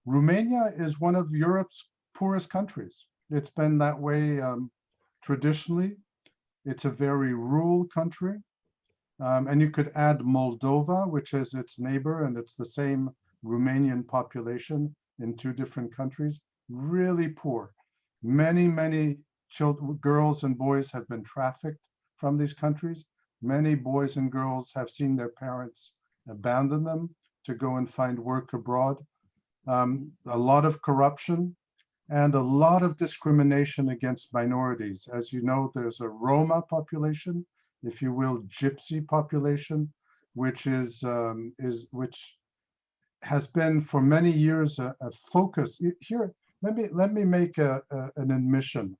Romania is one of Europe's poorest countries. It's been that way traditionally. It's a very rural country. And you could add Moldova, which is its neighbor, and it's the same Romanian population in two different countries. Really poor. Many children, girls and boys have been trafficked from these countries. Many boys and girls have seen their parents abandon them to go and find work abroad. A lot of corruption and a lot of discrimination against minorities. As you know, there's a Roma population, if you will, gypsy population, which has been for many years a focus. Here, let me make an admission.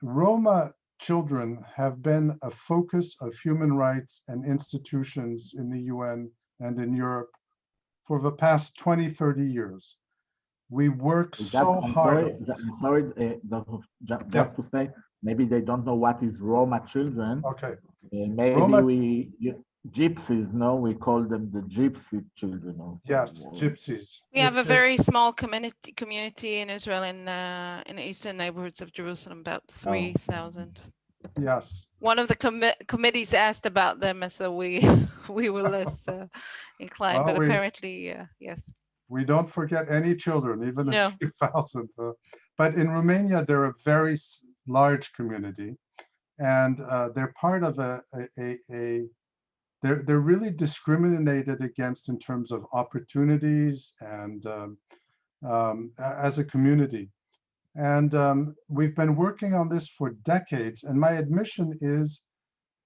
Roma children have been a focus of human rights and institutions in the UN and in Europe for the past 20, 30 years. We work so hard. I'm sorry, just to say, maybe they don't know what is Roma children. Okay. Maybe Roma, gypsies, no, we call them the gypsy children. Also. Yes, gypsies. We have a very small community in Israel in the eastern neighborhoods of Jerusalem, about 3,000. Yes. One of the committees asked about them, so we were less inclined, but apparently, yes. We don't forget any children, even a few thousand. But in Romania, they're a very large community, and they're part of they're really discriminated against in terms of opportunities and as a community. And we've been working on this for decades. And my admission is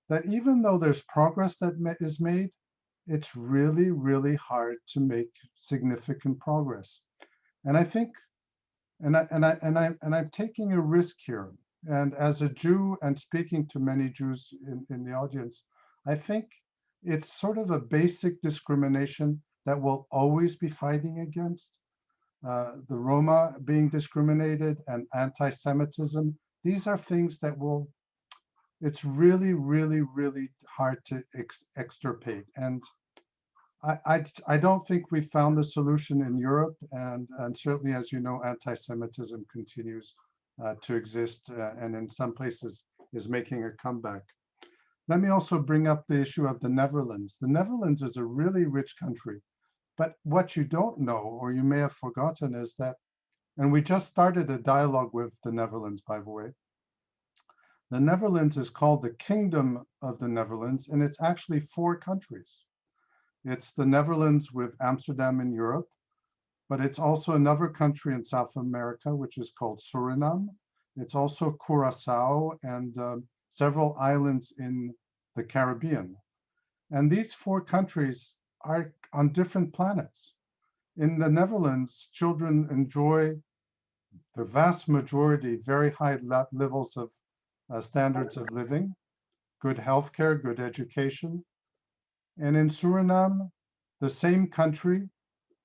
that even though there's progress that is made, it's really, really hard to make significant progress. And I think, and I'm taking a risk here. And as a Jew and speaking to many Jews in the audience, I think it's sort of a basic discrimination that we'll always be fighting against. The Roma being discriminated and anti-Semitism, these are things that it's really, really, really hard to extirpate. And I don't think we found the solution in Europe, and certainly, as you know, anti-Semitism continues to exist and in some places is making a comeback. Let me also bring up the issue of the Netherlands. The Netherlands is a really rich country, but what you don't know, or you may have forgotten, is that, and we just started a dialogue with the Netherlands, by the way. The Netherlands is called the Kingdom of the Netherlands, and it's actually 4 countries. It's the Netherlands with Amsterdam in Europe, but it's also another country in South America, which is called Suriname. It's also Curaçao and several islands in the Caribbean. And these 4 countries are on different planets. In the Netherlands, children enjoy, the vast majority, very high levels of standards of living, good healthcare, good education. And in Suriname, the same country,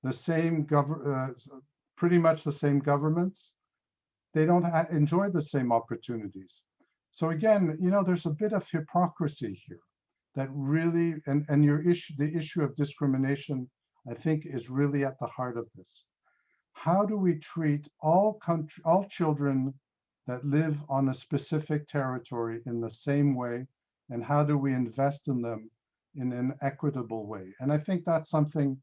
the same pretty much the same governments, they don't enjoy the same opportunities. So again, you know, there's a bit of hypocrisy here that really, and the issue of discrimination, I think, is really at the heart of this. How do we treat all children that live on a specific territory in the same way, and how do we invest in them in an equitable way? And I think that's something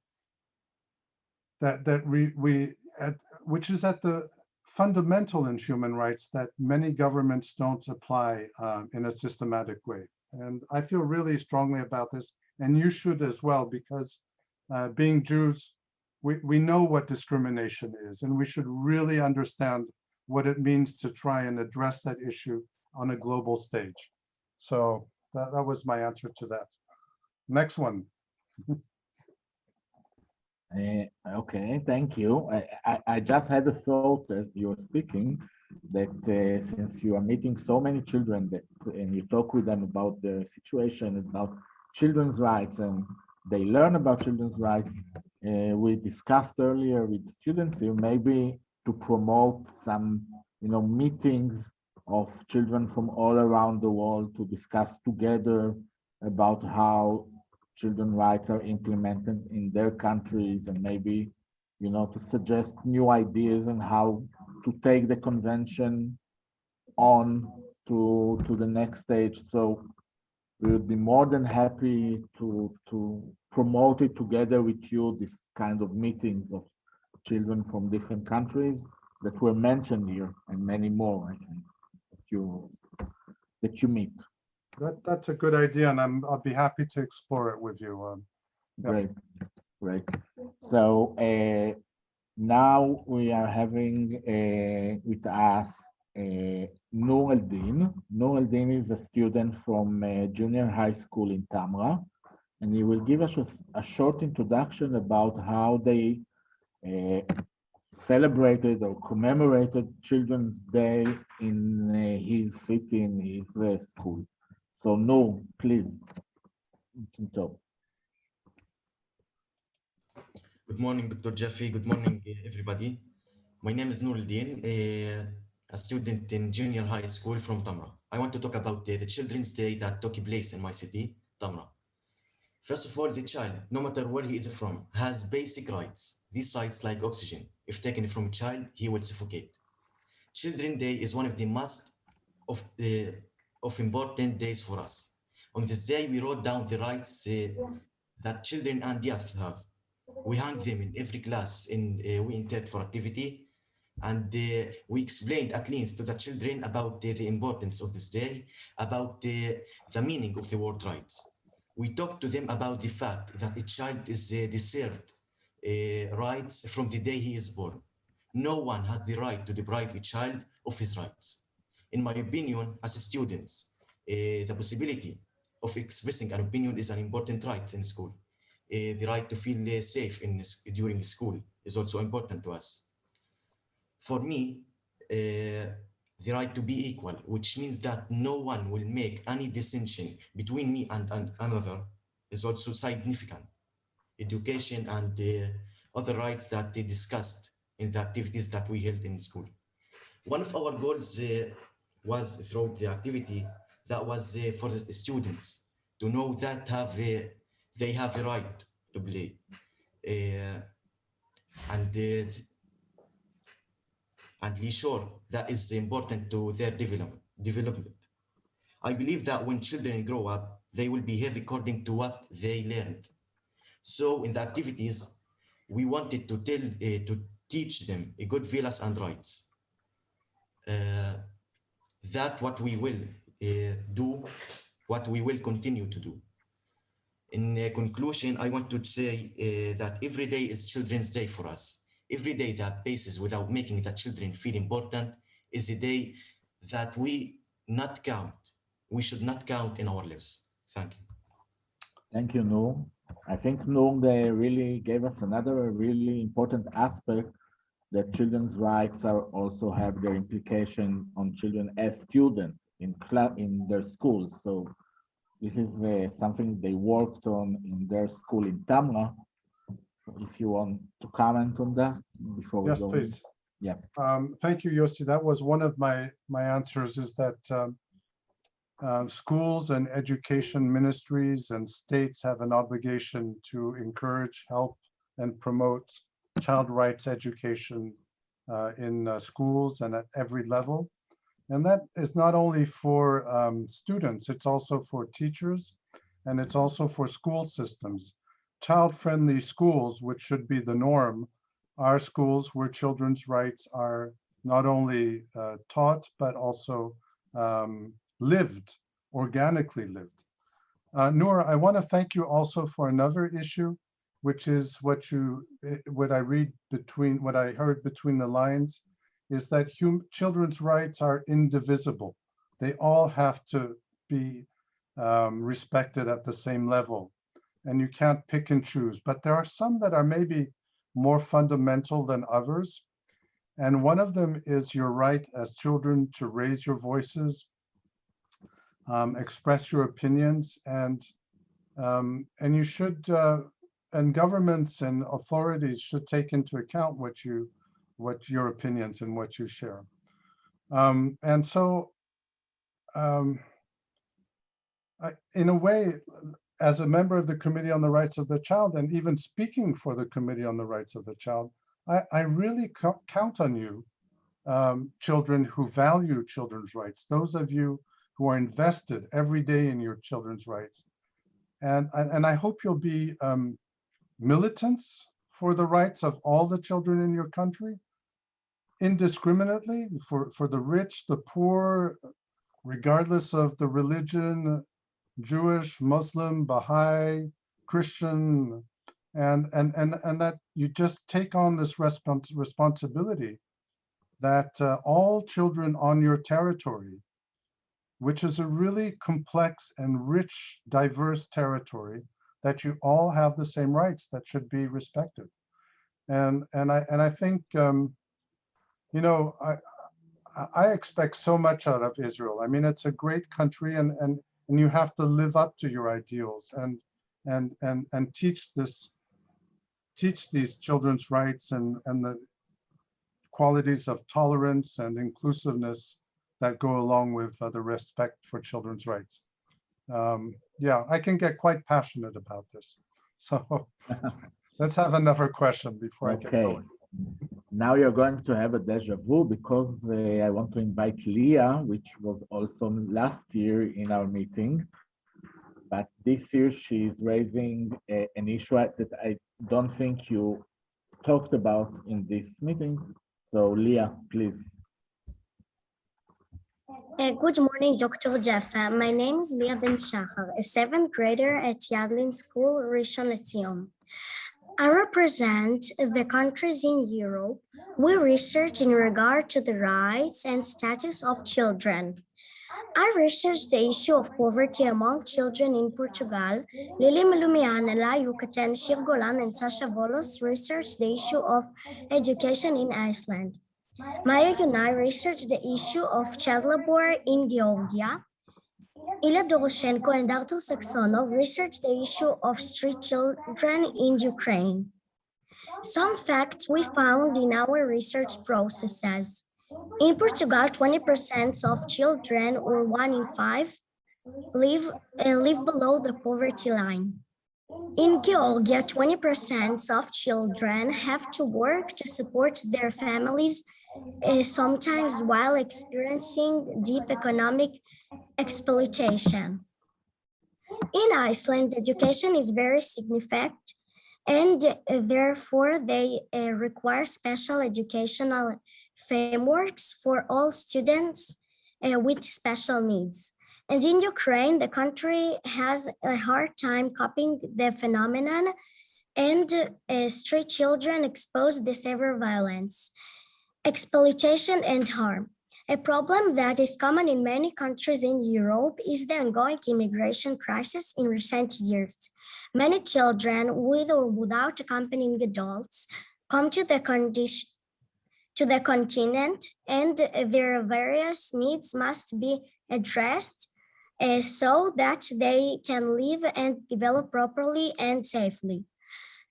which is at the fundamental in human rights that many governments don't apply in a systematic way. And I feel really strongly about this, and you should as well, because being Jews, we know what discrimination is, and we should really understand what it means to try and address that issue on a global stage. So that was my answer to that. Next one. Okay, thank you. I just had a thought as you were speaking that since you are meeting so many children and you talk with them about the situation, about children's rights, and they learn about children's rights, we discussed earlier with students here maybe to promote some, meetings of children from all around the world to discuss together about how children's rights are implemented in their countries, and maybe, to suggest new ideas on how to take the convention on to the next stage. So we would be more than happy to promote it together with you, this kind of meetings of children from different countries that were mentioned here, and many more, I think, that you meet. That's a good idea, and I'll be happy to explore it with you. Great, great. So now we are having with us Noor El-Din. Noor El-Din is a student from junior high school in Tamra, and he will give us a short introduction about how they celebrated or commemorated Children's Day in his city, in his school. So Noor, please, you can talk. Good morning, Dr. Jaffe. Good morning, everybody. My name is Noor El-Din, a student in junior high school from Tamra. I want to talk about the Children's Day that took place in my city, Tamra. First of all, the child, no matter where he is from, has basic rights. These rights, like oxygen, if taken from a child, he will suffocate. Children's Day is one of the most of important days for us. On this day, we wrote down the rights that children and youth have. We hang them in every class we intend for activity, and we explained at length to the children about the importance of this day, about the meaning of the word rights. We talked to them about the fact that a child is deserved rights from the day he is born. No one has the right to deprive a child of his rights. In my opinion, as a student, the possibility of expressing an opinion is an important right in school. The right to feel safe during school is also important to us. For me, the right to be equal, which means that no one will make any distinction between me and another, is also significant. Education and other rights that they discussed in the activities that we held in school. One of our goals was through the activity that was for the students to know that they have a right to play, and be sure that is important to their development. I believe that when children grow up, they will behave according to what they learned. So in the activities, we wanted to teach them a good values and rights. That what we will do, what we will continue to do. In conclusion, I want to say that every day is Children's Day for us. Every day that passes without making the children feel important is a day that we should not count in our lives. Thank you. Thank you, Noor. I think Noor, they really gave us another really important aspect, that children's rights also have their implication on children as students in their schools. So this is something they worked on in their school in Tamra. If you want to comment on that before we go. Yes, please. Yeah. Thank you, Yossi. That was one of my answers, is that schools and education ministries and states have an obligation to encourage, help, and promote child rights education in schools and at every level. And that is not only for students, it's also for teachers, and it's also for school systems. Child-friendly schools, which should be the norm, are schools where children's rights are not only taught, but also lived, organically lived. Noor, I want to thank you also for another issue, which is what I heard between the lines, is that children's rights are indivisible. They all have to be respected at the same level, and you can't pick and choose. But there are some that are maybe more fundamental than others. And one of them is your right as children to raise your voices, express your opinions, and you should, and governments and authorities should take into account what your opinions and what you share. And so, in a way, as a member of the Committee on the Rights of the Child, and even speaking for the Committee on the Rights of the Child, I really count on you, children who value children's rights, those of you who are invested every day in your children's rights. And I hope you'll be militants for the rights of all the children in your country, indiscriminately, for the rich, the poor, regardless of the religion, Jewish, Muslim, Baha'i, Christian, and that you just take on this responsibility that all children on your territory, which is a really complex and rich, diverse territory, that you all have the same rights that should be respected. And I think, you know, I expect so much out of Israel. I mean, it's a great country, and you have to live up to your ideals and teach these children's rights and the qualities of tolerance and inclusiveness that go along with the respect for children's rights. Yeah, I can get quite passionate about this. So let's have another question before I get going. Now you're going to have a deja vu, because I want to invite Leah, which was also last year in our meeting. But this year she's raising an issue that I don't think you talked about in this meeting. So Leah, please. Good morning, Dr. Jaffe. My name is Leah Ben Shachar, a 7th grader at Yadlin School, Rishon LeZion. I represent the countries in Europe. We research in regard to the rights and status of children. I researched the issue of poverty among children in Portugal. Lili Melumian, Ela Yucatan, Shir Golan, and Sasha Volos researched the issue of education in Iceland. Maya Yunai researched the issue of child labor in Georgia. Ilya Doroshenko and Artur Saxonov researched the issue of street children in Ukraine. Some facts we found in our research processes. In Portugal, 20% of children, or 1 in 5, live below the poverty line. In Georgia, 20% of children have to work to support their families, sometimes while experiencing deep economic exploitation. In Iceland, education is very significant, and therefore they require special educational frameworks for all students with special needs. And in Ukraine, the country has a hard time coping the phenomenon, and street children expose to severe violence, exploitation, and harm. A problem that is common in many countries in Europe is the ongoing immigration crisis in recent years. Many children, with or without accompanying adults, come to the continent, and their various needs must be addressed so that they can live and develop properly and safely.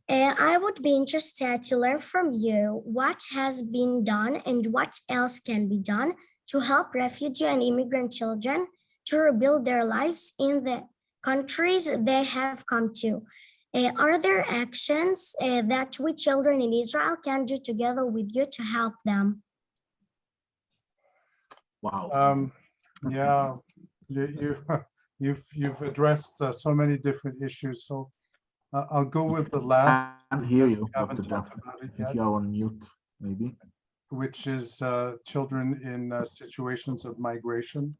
I would be interested to learn from you what has been done and what else can be done to help refugee and immigrant children to rebuild their lives in the countries they have come to. Are there actions that we children in Israel can do together with you to help them? Wow. Yeah, you've addressed so many different issues. So I'll go with the last. I can't hear you, Dr. Jaffe. If you're on mute, maybe. Which is children in situations of migration.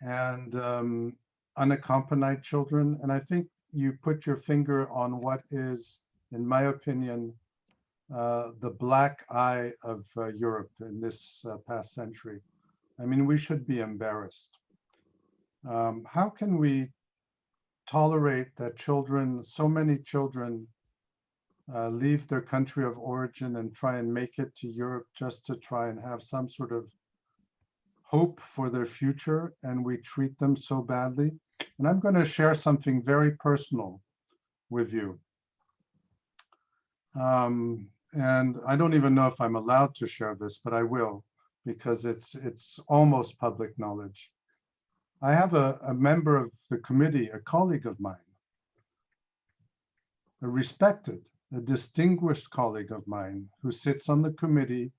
And unaccompanied children. And I think you put your finger on what is, in my opinion, the black eye of Europe in this past century. I mean, we should be embarrassed. How can we tolerate that children, so many children, leave their country of origin and try and make it to Europe just to try and have some sort of hope for their future, and we treat them so badly. And I'm going to share something very personal with you. And I don't even know if I'm allowed to share this, but I will, because it's almost public knowledge. I have a member of the committee, a colleague of mine, a respected, a distinguished colleague of mine who sits on the committee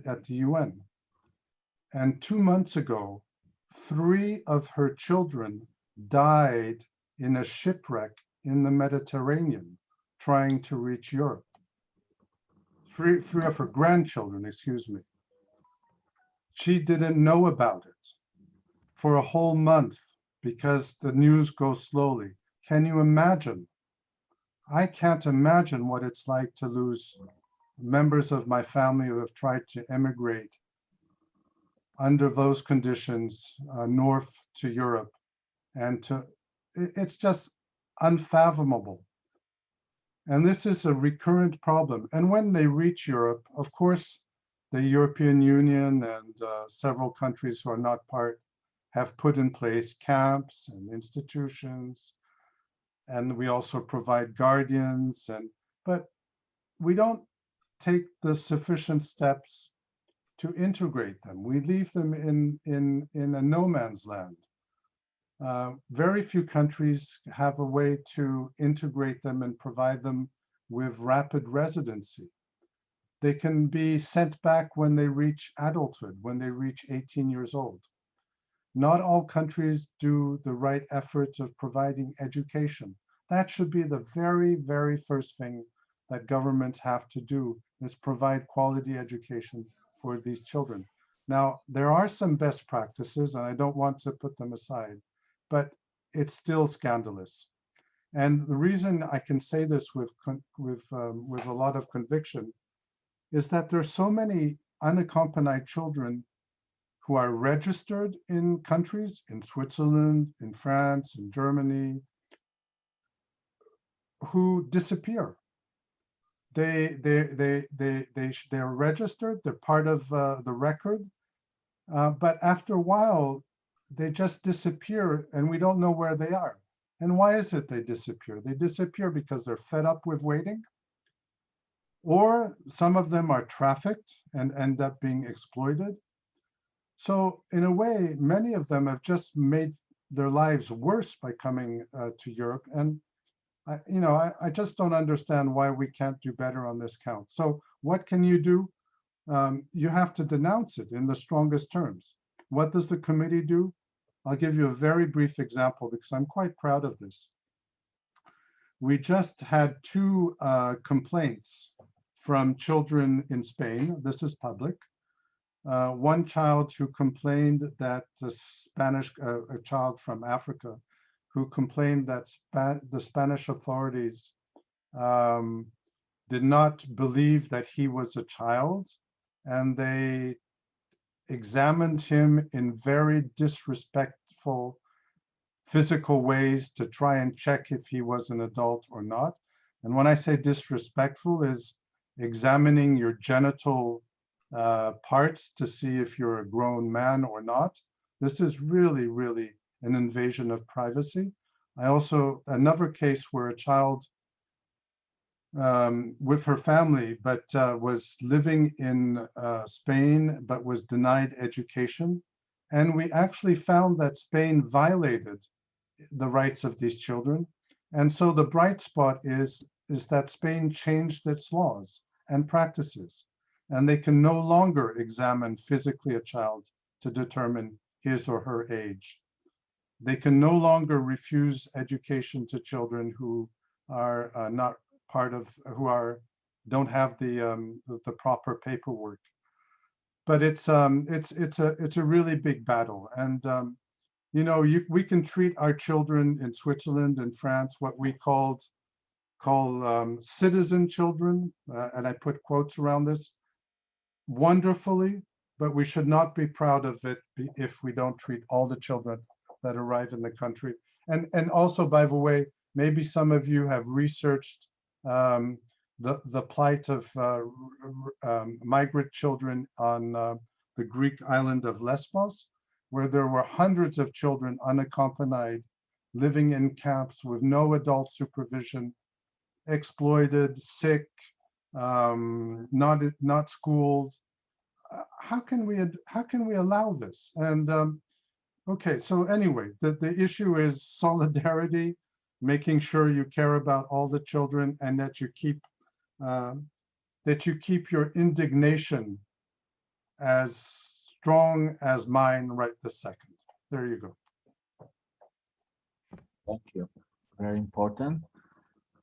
at the UN. And 2 months ago, 3 of her children died in a shipwreck in the Mediterranean, trying to reach Europe. Three of her grandchildren, excuse me. She didn't know about it for a whole month because the news goes slowly. Can you imagine? I can't imagine what it's like to lose members of my family who have tried to emigrate under those conditions north to Europe, and it's just unfathomable. And this is a recurrent problem. And when they reach Europe, of course, the European Union and several countries who are not part have put in place camps and institutions, and we also provide guardians, but we don't take the sufficient steps to integrate them. We leave them in a no man's land. Very few countries have a way to integrate them and provide them with rapid residency. They can be sent back when they reach adulthood, when they reach 18 years old. Not all countries do the right efforts of providing education. That should be the very, very first thing that governments have to do, is provide quality education for these children. Now, there are some best practices, and I don't want to put them aside, but it's still scandalous. And the reason I can say this with a lot of conviction is that there's so many unaccompanied children who are registered in countries, in Switzerland, in France, in Germany, who disappear. They're registered, they're part of the record, but after a while, they just disappear and we don't know where they are. And why is it they disappear? They disappear because they're fed up with waiting, or some of them are trafficked and end up being exploited. So in a way, many of them have just made their lives worse by coming to Europe. And I just don't understand why we can't do better on this count. So what can you do? You have to denounce it in the strongest terms. What does the committee do? I'll give you a very brief example because I'm quite proud of this. We just had 2 complaints from children in Spain. This is public. One child who complained that a child from Africa, who complained that the Spanish authorities did not believe that he was a child, and they examined him in very disrespectful physical ways to try and check if he was an adult or not. And when I say disrespectful, is examining your genital parts to see if you're a grown man or not. This is really, really an invasion of privacy. Another case where a child with her family, but was living in Spain, but was denied education. And we actually found that Spain violated the rights of these children. And so the bright spot is that Spain changed its laws and practices, and they can no longer examine physically a child to determine his or her age. They can no longer refuse education to children who are not part of, don't have the proper paperwork. But it's a really big battle, and we can treat our children in Switzerland and France what we call citizen children, and I put quotes around this, wonderfully, but we should not be proud of it if we don't treat all the children that arrive in the country. And also, by the way, maybe some of you have researched the plight of migrant children on the Greek island of Lesbos, where there were hundreds of children unaccompanied, living in camps with no adult supervision, exploited, sick, not schooled. How can we allow this? And okay, so anyway, the issue is solidarity, making sure you care about all the children, and that you keep your indignation as strong as mine right this second. There you go. Thank you. Very important.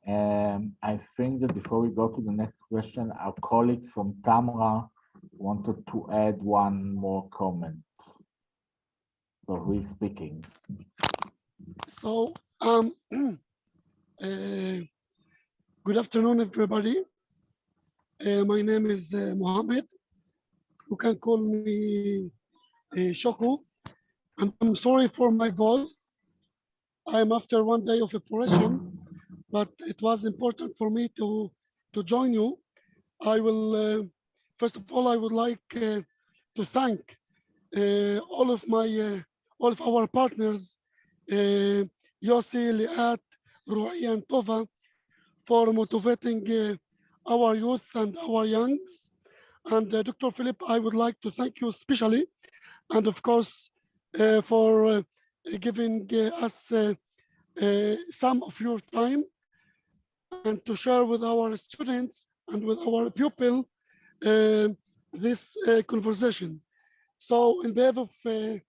I think that before we go to the next question, our colleagues from Tamra wanted to add one more comment. So who is speaking? So, good afternoon, everybody. My name is Mohammed. You can call me Shoku. And I'm sorry for my voice. I'm after one day of operation, but it was important for me to join you. I will, first of all, I would like to thank all of our partners, Yossi, Liat, Rui, and Tova, for motivating our youth and our youngs. And Dr. Philip, I would like to thank you especially, and of course, for giving us some of your time and to share with our students and with our pupil this conversation. So in behalf of the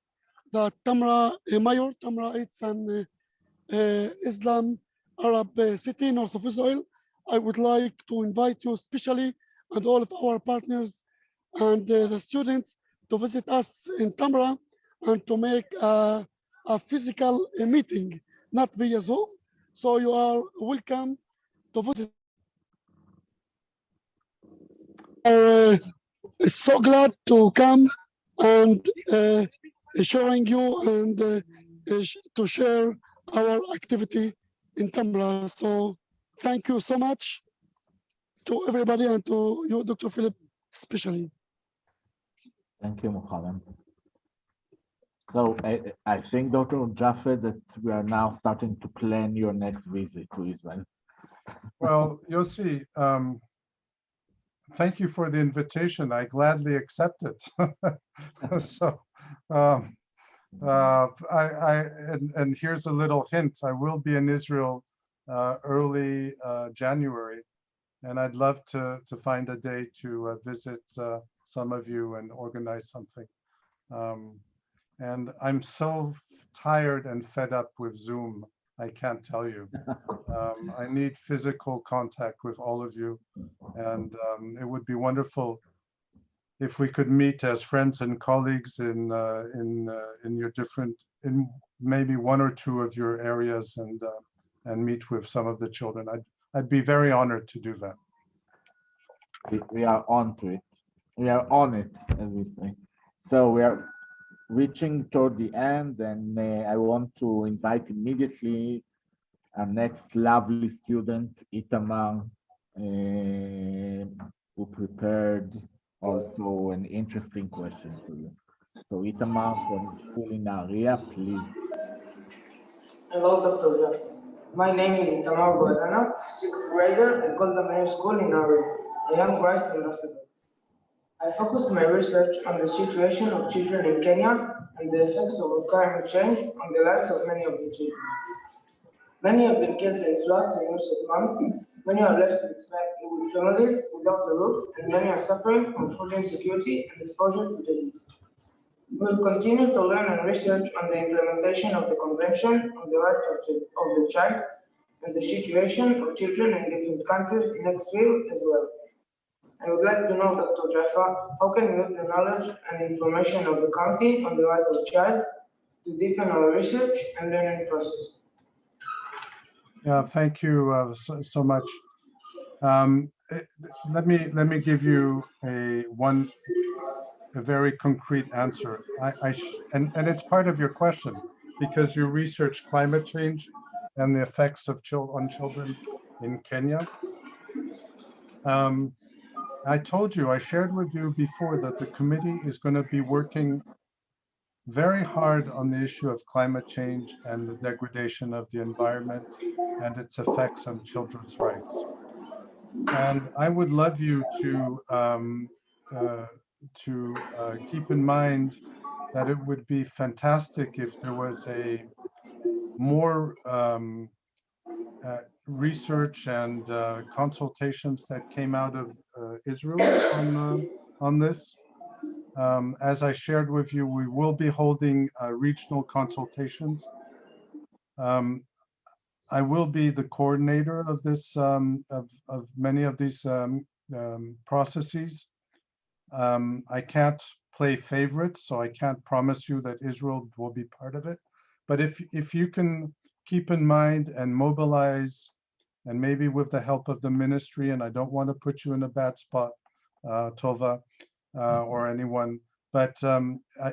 Tamra Mayor, Tamra, it's an Islam Arab city north of Israel. I would like to invite you especially and all of our partners and the students to visit us in Tamra and to make a physical meeting, not via Zoom. So you are welcome to visit. So glad to come and showing you and to share our activity in Tamra. So thank you so much to everybody and to you, Dr. Philip, especially. Thank you, Mohammed. So I think, Dr. Jaffe, that we are now starting to plan your next visit to Israel. Well, Yossi, thank you for the invitation. I gladly accept it. So, and here's a little hint. I will be in Israel early January, and I'd love to find a day to visit some of you and organize something. And I'm so tired and fed up with Zoom. I can't tell you. I need physical contact with all of you, and it would be wonderful if we could meet as friends and colleagues in your different, in maybe one or two of your areas, and meet with some of the children. I'd be very honored to do that. We are on to it. We are on it, as we say. So we are reaching toward the end, and I want to invite immediately our next lovely student, Itamar, who prepared also an interesting question for you. So Itamar from school in Nahariya, please. Hello, Dr. Jaffe. My name is Itamar Goelana, 6th grader at Golda Meir School in Nahariya, a young rights ambassador. I focused my research on the situation of children in Kenya and the effects of climate change on the lives of many of the children. Many have been killed in floods in recent months, many are left with families without a roof, and many are suffering from food insecurity and exposure to disease. We will continue to learn and research on the implementation of the Convention on the Rights of the Child and the situation of children in different countries next year as well. I would like to know, Dr. Jaffe, how can we use the knowledge and information of the county on the right of child to deepen our research and learning process? Yeah, thank you so much. Let me give you a very concrete answer. And it's part of your question. because you research climate change and the effects of on children in Kenya. I told you, I shared with you before that the committee is going to be working very hard on the issue of climate change and the degradation of the environment and its effects on children's rights. And I would love you to keep in mind that it would be fantastic if there was a more research and consultations that came out of Israel on this. As I shared with you, we will be holding regional consultations. I will be the coordinator of this, of many of these processes. I can't play favorites, so I can't promise you that Israel will be part of it. But if you can keep in mind and mobilize, and maybe with the help of the ministry, and I don't want to put you in a bad spot, Tova, or anyone, but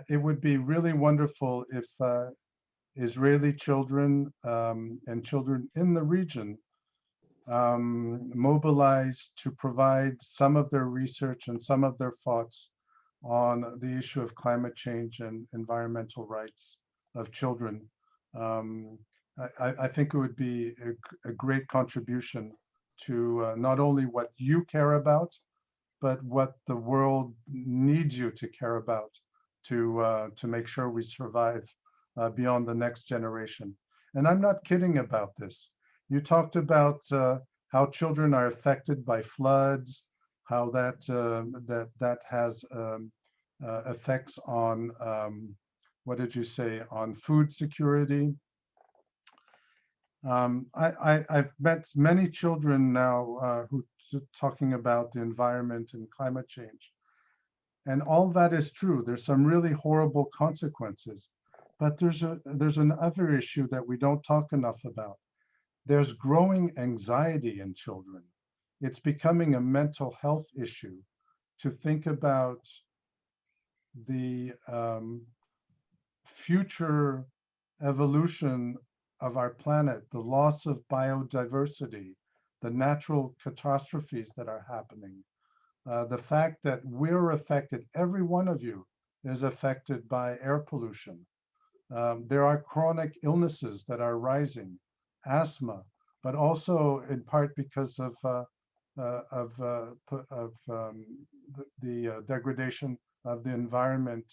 it would be really wonderful if Israeli children and children in the region mobilize to provide some of their research and some of their thoughts on the issue of climate change and environmental rights of children. I think it would be a great contribution to not only what you care about, but what the world needs you to care about to make sure we survive beyond the next generation. And I'm not kidding about this. You talked about how children are affected by floods, how that has effects on, what did you say, on food security. I've met many children now who talking about the environment and climate change. And all that is true. There's some really horrible consequences. But there's another issue that we don't talk enough about. There's growing anxiety in children. It's becoming a mental health issue to think about the future evolution of our planet, the loss of biodiversity, the natural catastrophes that are happening, the fact that we're affected, every one of you is affected by air pollution. There are chronic illnesses that are rising, asthma, but also in part because of the degradation of the environment.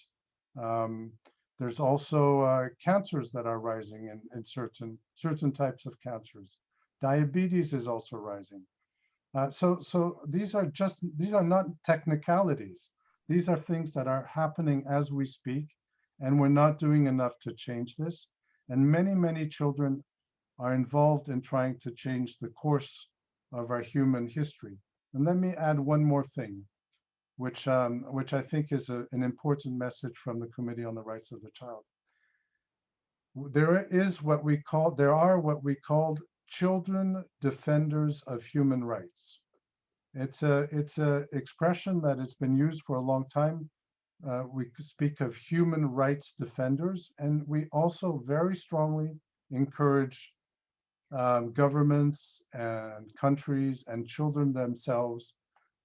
There's also cancers that are rising in certain types of cancers. Diabetes is also rising. So these are not technicalities. These are things that are happening as we speak, and we're not doing enough to change this. And many, many children are involved in trying to change the course of our human history. And let me add one more thing, which I think is an important message from the Committee on the Rights of the Child. There are what we call children defenders of human rights. It's a expression that has been used for a long time. We speak of human rights defenders, and we also very strongly encourage governments and countries and children themselves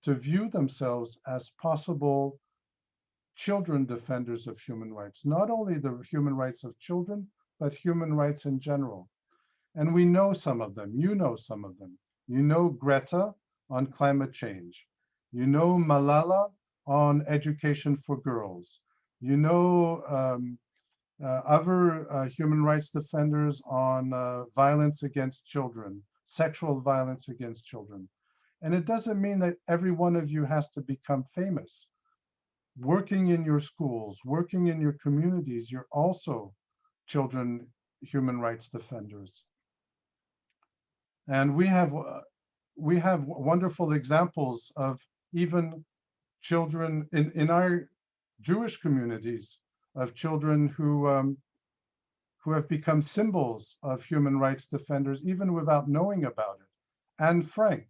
to view themselves as possible children defenders of human rights, not only the human rights of children, but human rights in general. And we know some of them. You know some of them. You know Greta on climate change. You know Malala on education for girls. You know other human rights defenders on violence against children, sexual violence against children. And it doesn't mean that every one of you has to become famous. Working in your schools, working in your communities, you're also children human rights defenders. And we have wonderful examples of even children in our Jewish communities, of children who have become symbols of human rights defenders even without knowing about it. Anne Frank,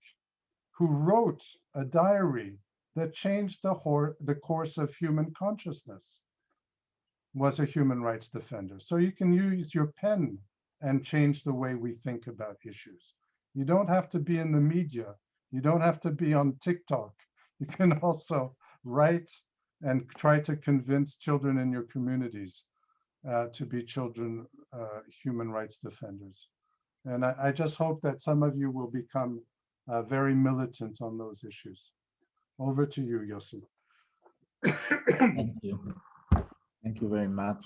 who wrote a diary that changed the course of human consciousness. was a human rights defender. So you can use your pen and change the way we think about issues. You don't have to be in the media. You don't have to be on TikTok. You can also write and try to convince children in your communities to be human rights defenders. And I just hope that some of you will become very militant on those issues. Over to you, Yossi. Thank you. Thank you very much.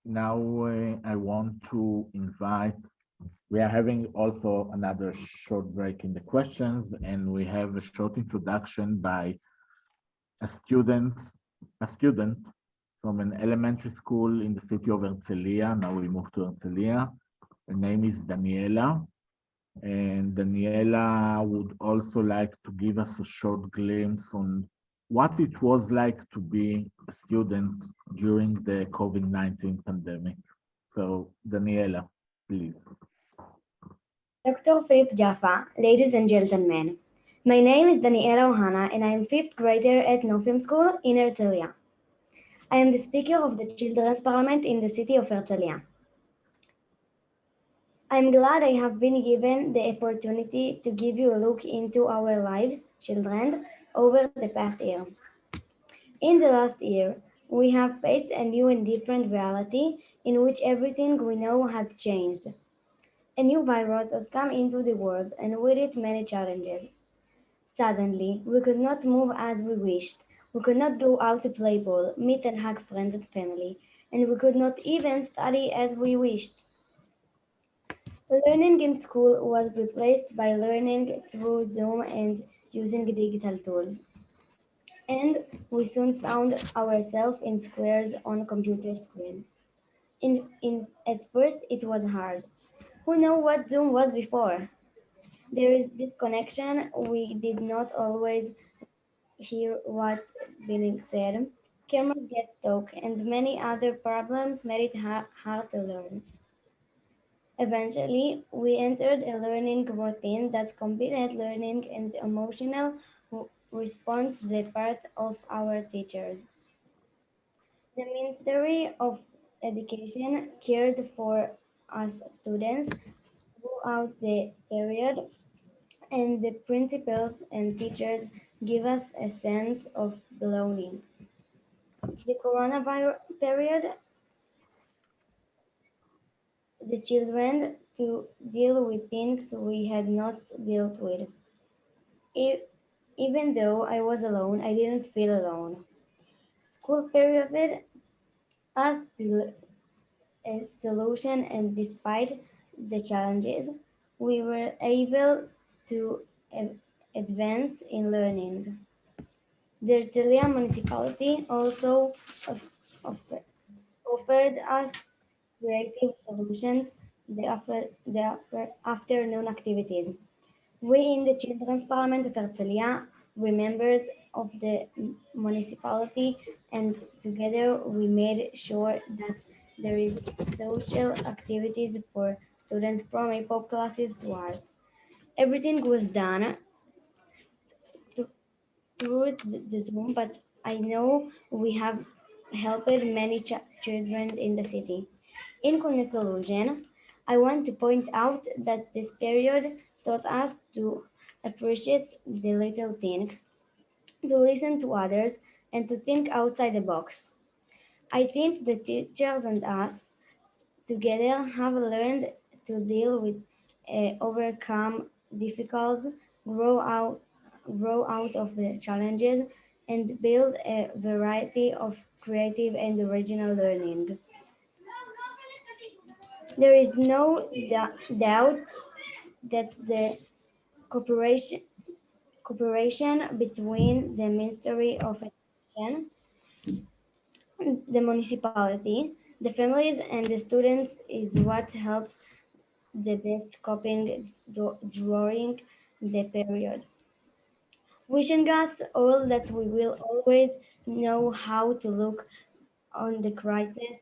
Now I want to invite, we are having also another short break in the questions, and we have a short introduction by a student from an elementary school in the city of Herzliya. Now we move to Herzliya. Her name is Daniela. And Daniela would also like to give us a short glimpse on what it was like to be a student during the COVID-19 pandemic. So, Daniela, please. Dr. Philip Jaffe, ladies and gentlemen, my name is Daniela Ohana and I am 5th grader at Nofim School in Herzliya. I am the speaker of the Children's Parliament in the city of Herzliya. I am glad I have been given the opportunity to give you a look into our lives, children, over the past year. In the last year, we have faced a new and different reality in which everything we know has changed. A new virus has come into the world and with it many challenges. Suddenly, we could not move as we wished. We could not go out to play ball, meet and hug friends and family, and we could not even study as we wished. Learning in school was replaced by learning through Zoom and using digital tools. And we soon found ourselves in squares on computer screens. At first, it was hard. Who knew what Zoom was before? There is disconnection. We did not always hear what's being said. Cameras get stuck, and many other problems made it hard to learn. Eventually, we entered a learning routine that combined learning and emotional response on the part of our teachers. The Ministry of Education cared for us students throughout the period, and the principals and teachers give us a sense of belonging. The coronavirus period, the children to deal with things we had not dealt with. Even though I was alone, I didn't feel alone. School period as a solution, and despite the challenges, we were able to advance in learning. The Herzliya municipality also offered us creative solutions, the afternoon activities. We in the Children's Parliament of Herzliya were members of the municipality, and together we made sure that there is social activities for students from hip-hop classes to art. Everything was done through the Zoom, but I know we have helped many children in the city. In conclusion, I want to point out that this period taught us to appreciate the little things, to listen to others, and to think outside the box. I think the teachers and us together have learned to deal with, overcome difficulties, grow out of the challenges, and build a variety of creative and original learning. There is no doubt that the cooperation between the Ministry of Education, the municipality, the families, and the students is what helps the best coping during the period. Wishing us all that we will always know how to look on the crisis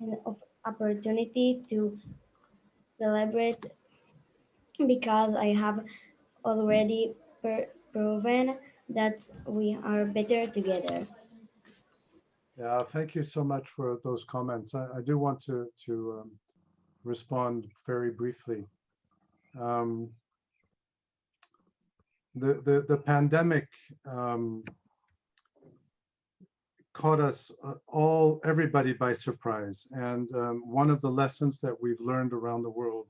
and of opportunity to celebrate, because I have already proven that we are better together. Yeah, thank you so much for those comments. I do want to respond very briefly. The pandemic caught us everybody by surprise. And one of the lessons that we've learned around the world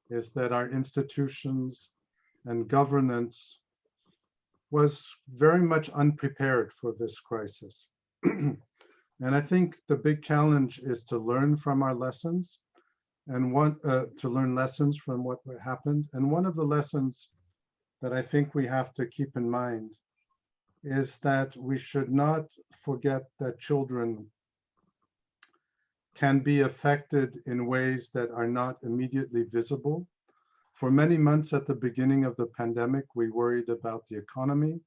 is that our institutions and governance was very much unprepared for this crisis. And I think the big challenge is to learn from our lessons and to learn lessons from what happened. And one of the lessons that I think we have to keep in mind is that we should not forget that children can be affected in ways that are not immediately visible. For many months at the beginning of the pandemic, we worried about the economy,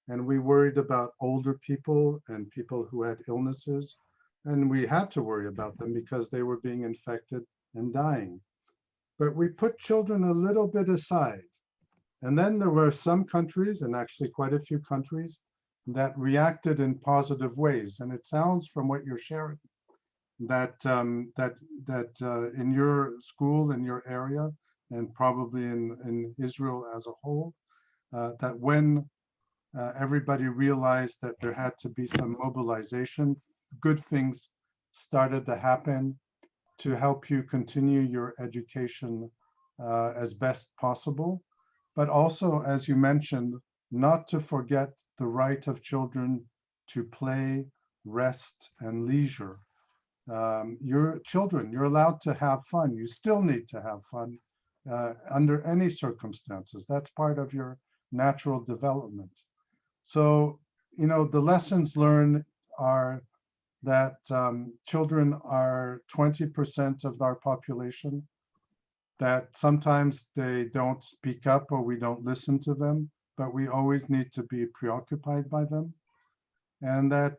and we worried about older people and people who had illnesses, and we had to worry about them because they were being infected and dying. But we put children a little bit aside. And then there were some countries, and actually quite a few countries, that reacted in positive ways. And it sounds from what you're sharing that in your school, in your area, and probably in Israel as a whole, that when everybody realized that there had to be some mobilization, good things started to happen to help you continue your education as best possible. But also, as you mentioned, not to forget the right of children to play, rest, and leisure. Your children, you're allowed to have fun. You still need to have fun under any circumstances. That's part of your natural development. So, you know, the lessons learned are that children are 20% of our population, that sometimes they don't speak up or we don't listen to them, but we always need to be preoccupied by them. And that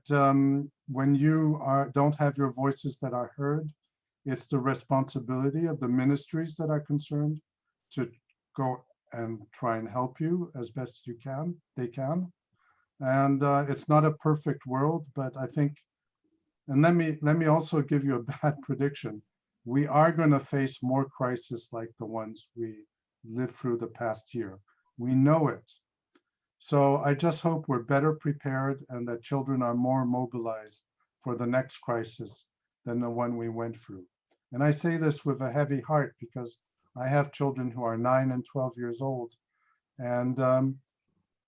when you don't have your voices that are heard, it's the responsibility of the ministries that are concerned to go and try and help you as best you can, they can. And it's not a perfect world, but I think, and let me also give you a bad prediction. We are going to face more crises like the ones we lived through the past year. We know it. So I just hope we're better prepared and that children are more mobilized for the next crisis than the one we went through. And I say this with a heavy heart because I have children who are 9 and 12 years old, and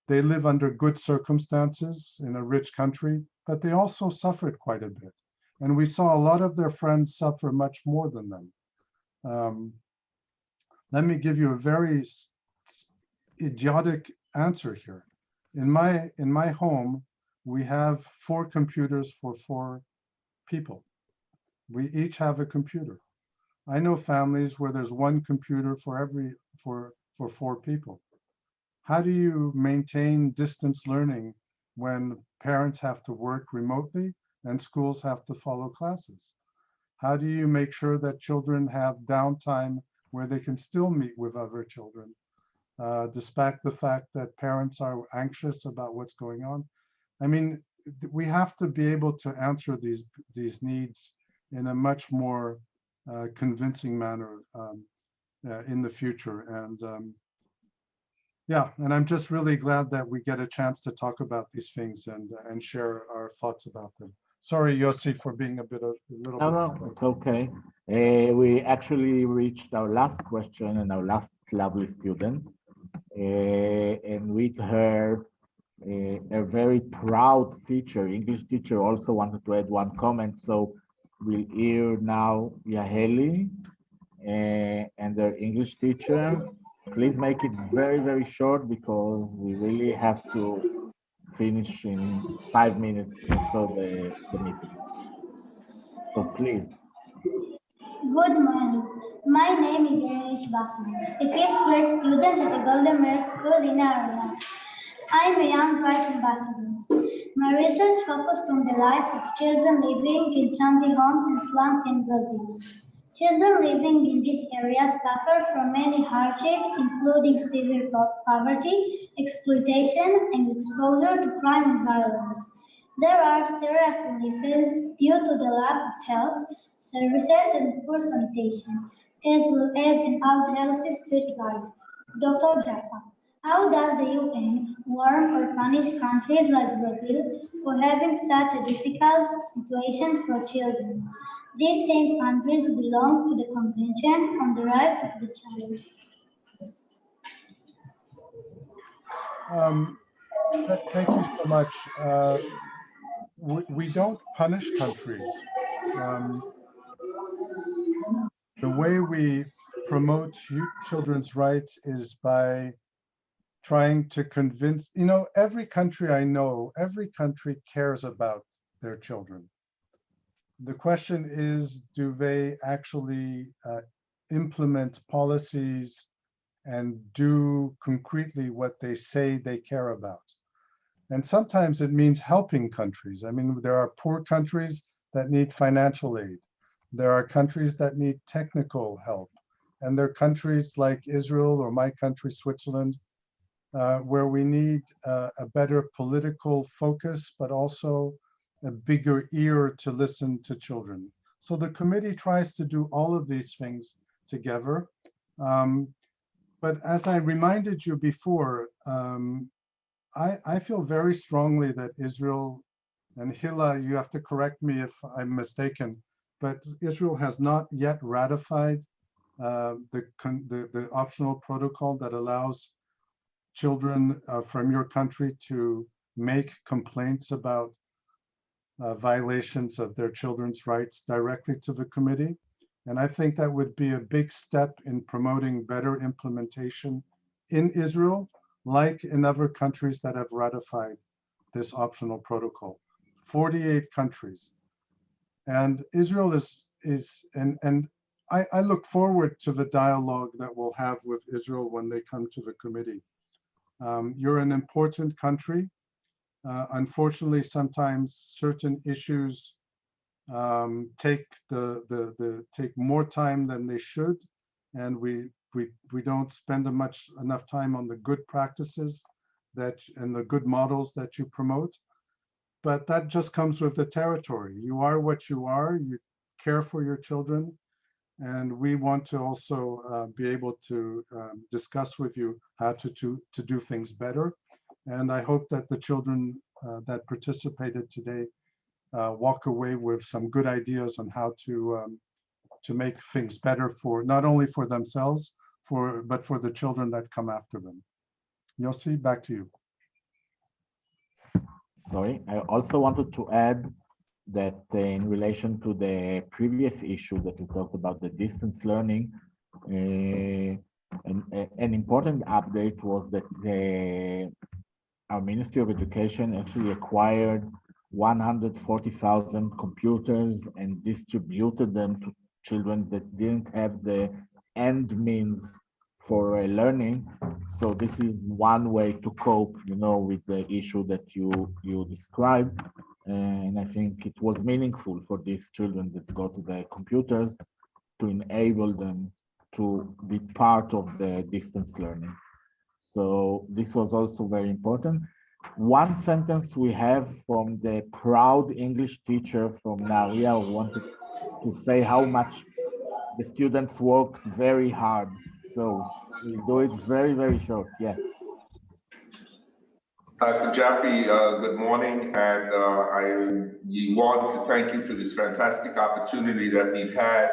they live under good circumstances in a rich country, but they also suffered quite a bit. And we saw a lot of their friends suffer much more than them. Let me give you a very idiotic answer here. In my home, we have 4 computers for 4 people. We each have a computer. I know families where there's 1 computer for 4 people. How do you maintain distance learning when parents have to work remotely and schools have to follow classes? How do you make sure that children have downtime where they can still meet with other children, despite the fact that parents are anxious about what's going on? I mean, we have to be able to answer these needs in a much more convincing manner in the future. And yeah, and I'm just really glad that we get a chance to talk about these things and share our thoughts about them. Sorry, Yossi, for being a little bit. No, it's okay. We actually reached our last question and our last lovely student. And with her, a very proud teacher, English teacher, also wanted to add one comment. So we'll hear now Yaheli and their English teacher. Please make it very, very short because we really have to finish in 5 minutes or so the meeting. So please. Good morning. My name is Yaheli Bachman, a 5th grade student at the Golden Mare School in Area. I'm a young rights ambassador. My research focused on the lives of children living in shanty homes and slums in Brazil. Children living in these areas suffer from many hardships, including severe poverty, exploitation, and exposure to crime and violence. There are serious illnesses due to the lack of health services and poor sanitation, as well as an unhealthy street life. Dr. Jaffe, how does the UN warn or punish countries like Brazil for having such a difficult situation for children? These same countries belong to the Convention on the Rights of the Child. Thank you so much. We don't punish countries. The way we promote children's rights is by trying to convince, every country I know, every country cares about their children. The question is, do they actually implement policies and do concretely what they say they care about? And sometimes it means helping countries. I mean, there are poor countries that need financial aid. There are countries that need technical help. And there are countries like Israel or my country, Switzerland, where we need a better political focus, but also a bigger ear to listen to children. So the committee tries to do all of these things together. But as I reminded you before, I feel very strongly that Israel, and Hila, you have to correct me if I'm mistaken, but Israel has not yet ratified the optional protocol that allows children from your country to make complaints about violations of their children's rights directly to the committee. And I think that would be a big step in promoting better implementation in Israel, like in other countries that have ratified this optional protocol. 48 countries. And Israel and I look forward to the dialogue that we'll have with Israel when they come to the committee. You're an important country. Unfortunately, sometimes certain issues take more time than they should, and we don't spend enough time on the good practices and the good models that you promote. But that just comes with the territory. You are what you are. You care for your children, and we want to also be able to discuss with you how to do things better. And I hope that the children that participated today walk away with some good ideas on how to make things better for not only for themselves, but for the children that come after them. Yossi, back to you. Sorry, I also wanted to add that in relation to the previous issue that we talked about, the distance learning, an important update was that our Ministry of Education actually acquired 140,000 computers and distributed them to children that didn't have the end means for learning. So this is one way to cope, with the issue that you described. And I think it was meaningful for these children that go to the computers to enable them to be part of the distance learning. So this was also very important. One sentence we have from the proud English teacher from Nahariya who wanted to say how much the students worked very hard. So we'll do it very, very short. Yeah. Dr. Jaffe, good morning, and I want to thank you for this fantastic opportunity that we've had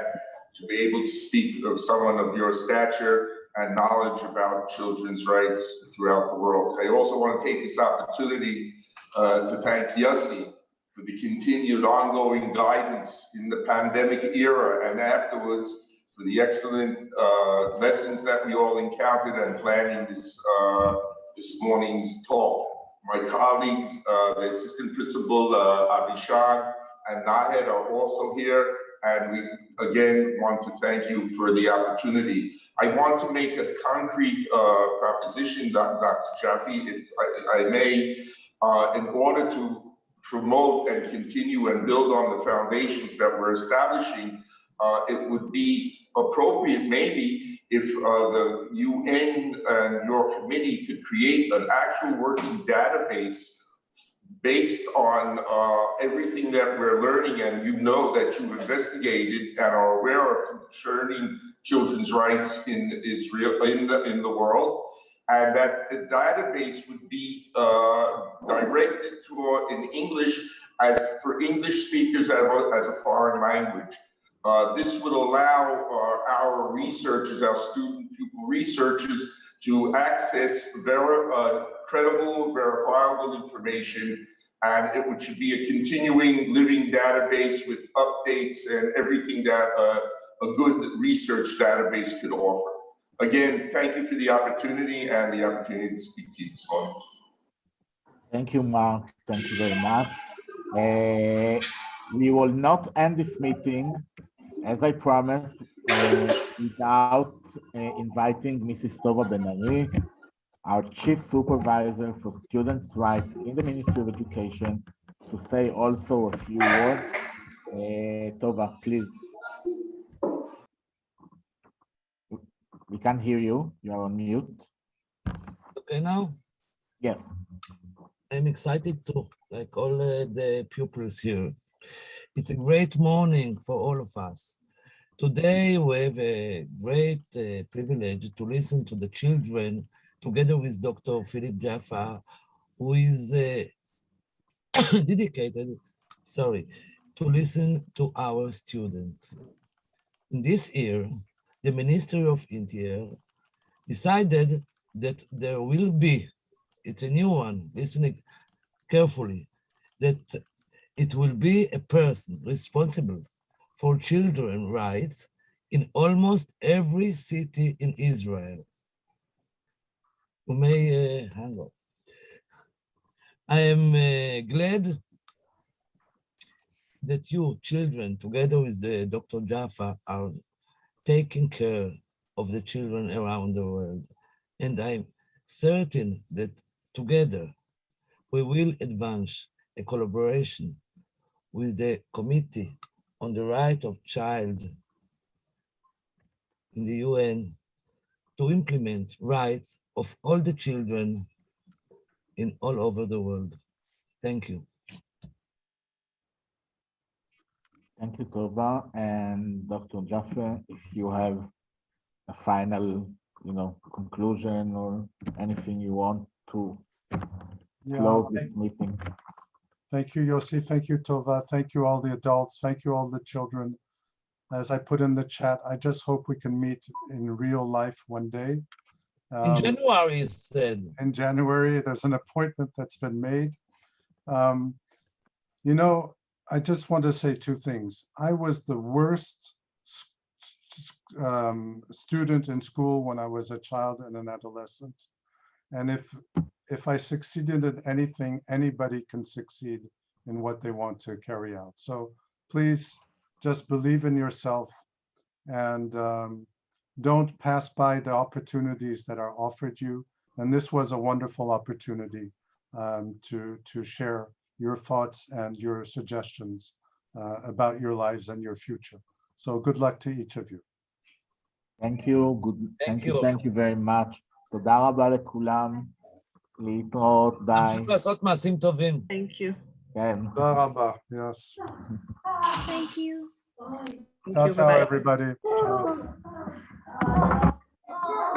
to be able to speak of someone of your stature and knowledge about children's rights throughout the world. I also want to take this opportunity to thank Yossi for the continued ongoing guidance in the pandemic era and afterwards for the excellent lessons that we all encountered and planning this morning's talk. My colleagues, the assistant principal Abishag and Nahed are also here, and we again want to thank you for the opportunity. I want to make a concrete proposition, Dr. Jaffe, if I may, in order to promote and continue and build on the foundations that we're establishing. It would be appropriate maybe if the UN and your committee could create an actual working database based on everything that we're learning, and you know that you've investigated and are aware of concerning children's rights in Israel, in the world, and that the database would be directed to in English as for English speakers as a foreign language. This would allow our researchers, our student pupil researchers, to access credible, verifiable information, and it should be a continuing living database with updates and everything that a good research database could offer. Again, thank you for the opportunity and the opportunity to speak to you this morning. Thank you, Mark. Thank you very much. We will not end this meeting, as I promised, without inviting Mrs. Tova Ben-Ari, our Chief Supervisor for Students' Rights in the Ministry of Education, to say also a few words. Tova, please. We can't hear you. You are on mute. Okay now? Yes. I'm excited too, like all the pupils here. It's a great morning for all of us. Today we have a great privilege to listen to the children together with Dr. פיליפ Jaffe, who is dedicated, to listen to our students. In this year, the Ministry of Interior decided that there will be, it's a new one, listening carefully, that it will be a person responsible for children's rights in almost every city in Israel. You may hang on. I am glad that you children, together with Dr. Jaffe, are taking care of the children around the world. And I'm certain that together we will advance a collaboration with the Committee on the Right of Child in the UN to implement rights of all the children in all over the world. Thank you. Thank you, Tova. And Dr. Jaffe, if you have a final, conclusion or anything you want to close this meeting. Thank you, Yossi. Thank you, Tova. Thank you, all the adults. Thank you, all the children. As I put in the chat, I just hope we can meet in real life one day. In January, you said. In January, there's an appointment that's been made. I just want to say two things. I was the worst student in school when I was a child and an adolescent. And if I succeeded in anything, anybody can succeed in what they want to carry out. So please just believe in yourself and don't pass by the opportunities that are offered you. And this was a wonderful opportunity to share your thoughts and your suggestions about your lives and your future. So good luck to each of you. Thank you. Thank you very much. תודה רבה לכולם. להתראות, ביי. תמשיך לעשות מעשים טובים. Thank you. כן. תודה רבה. Yes. Thank you. Ciao, ciao, everybody. Ciao.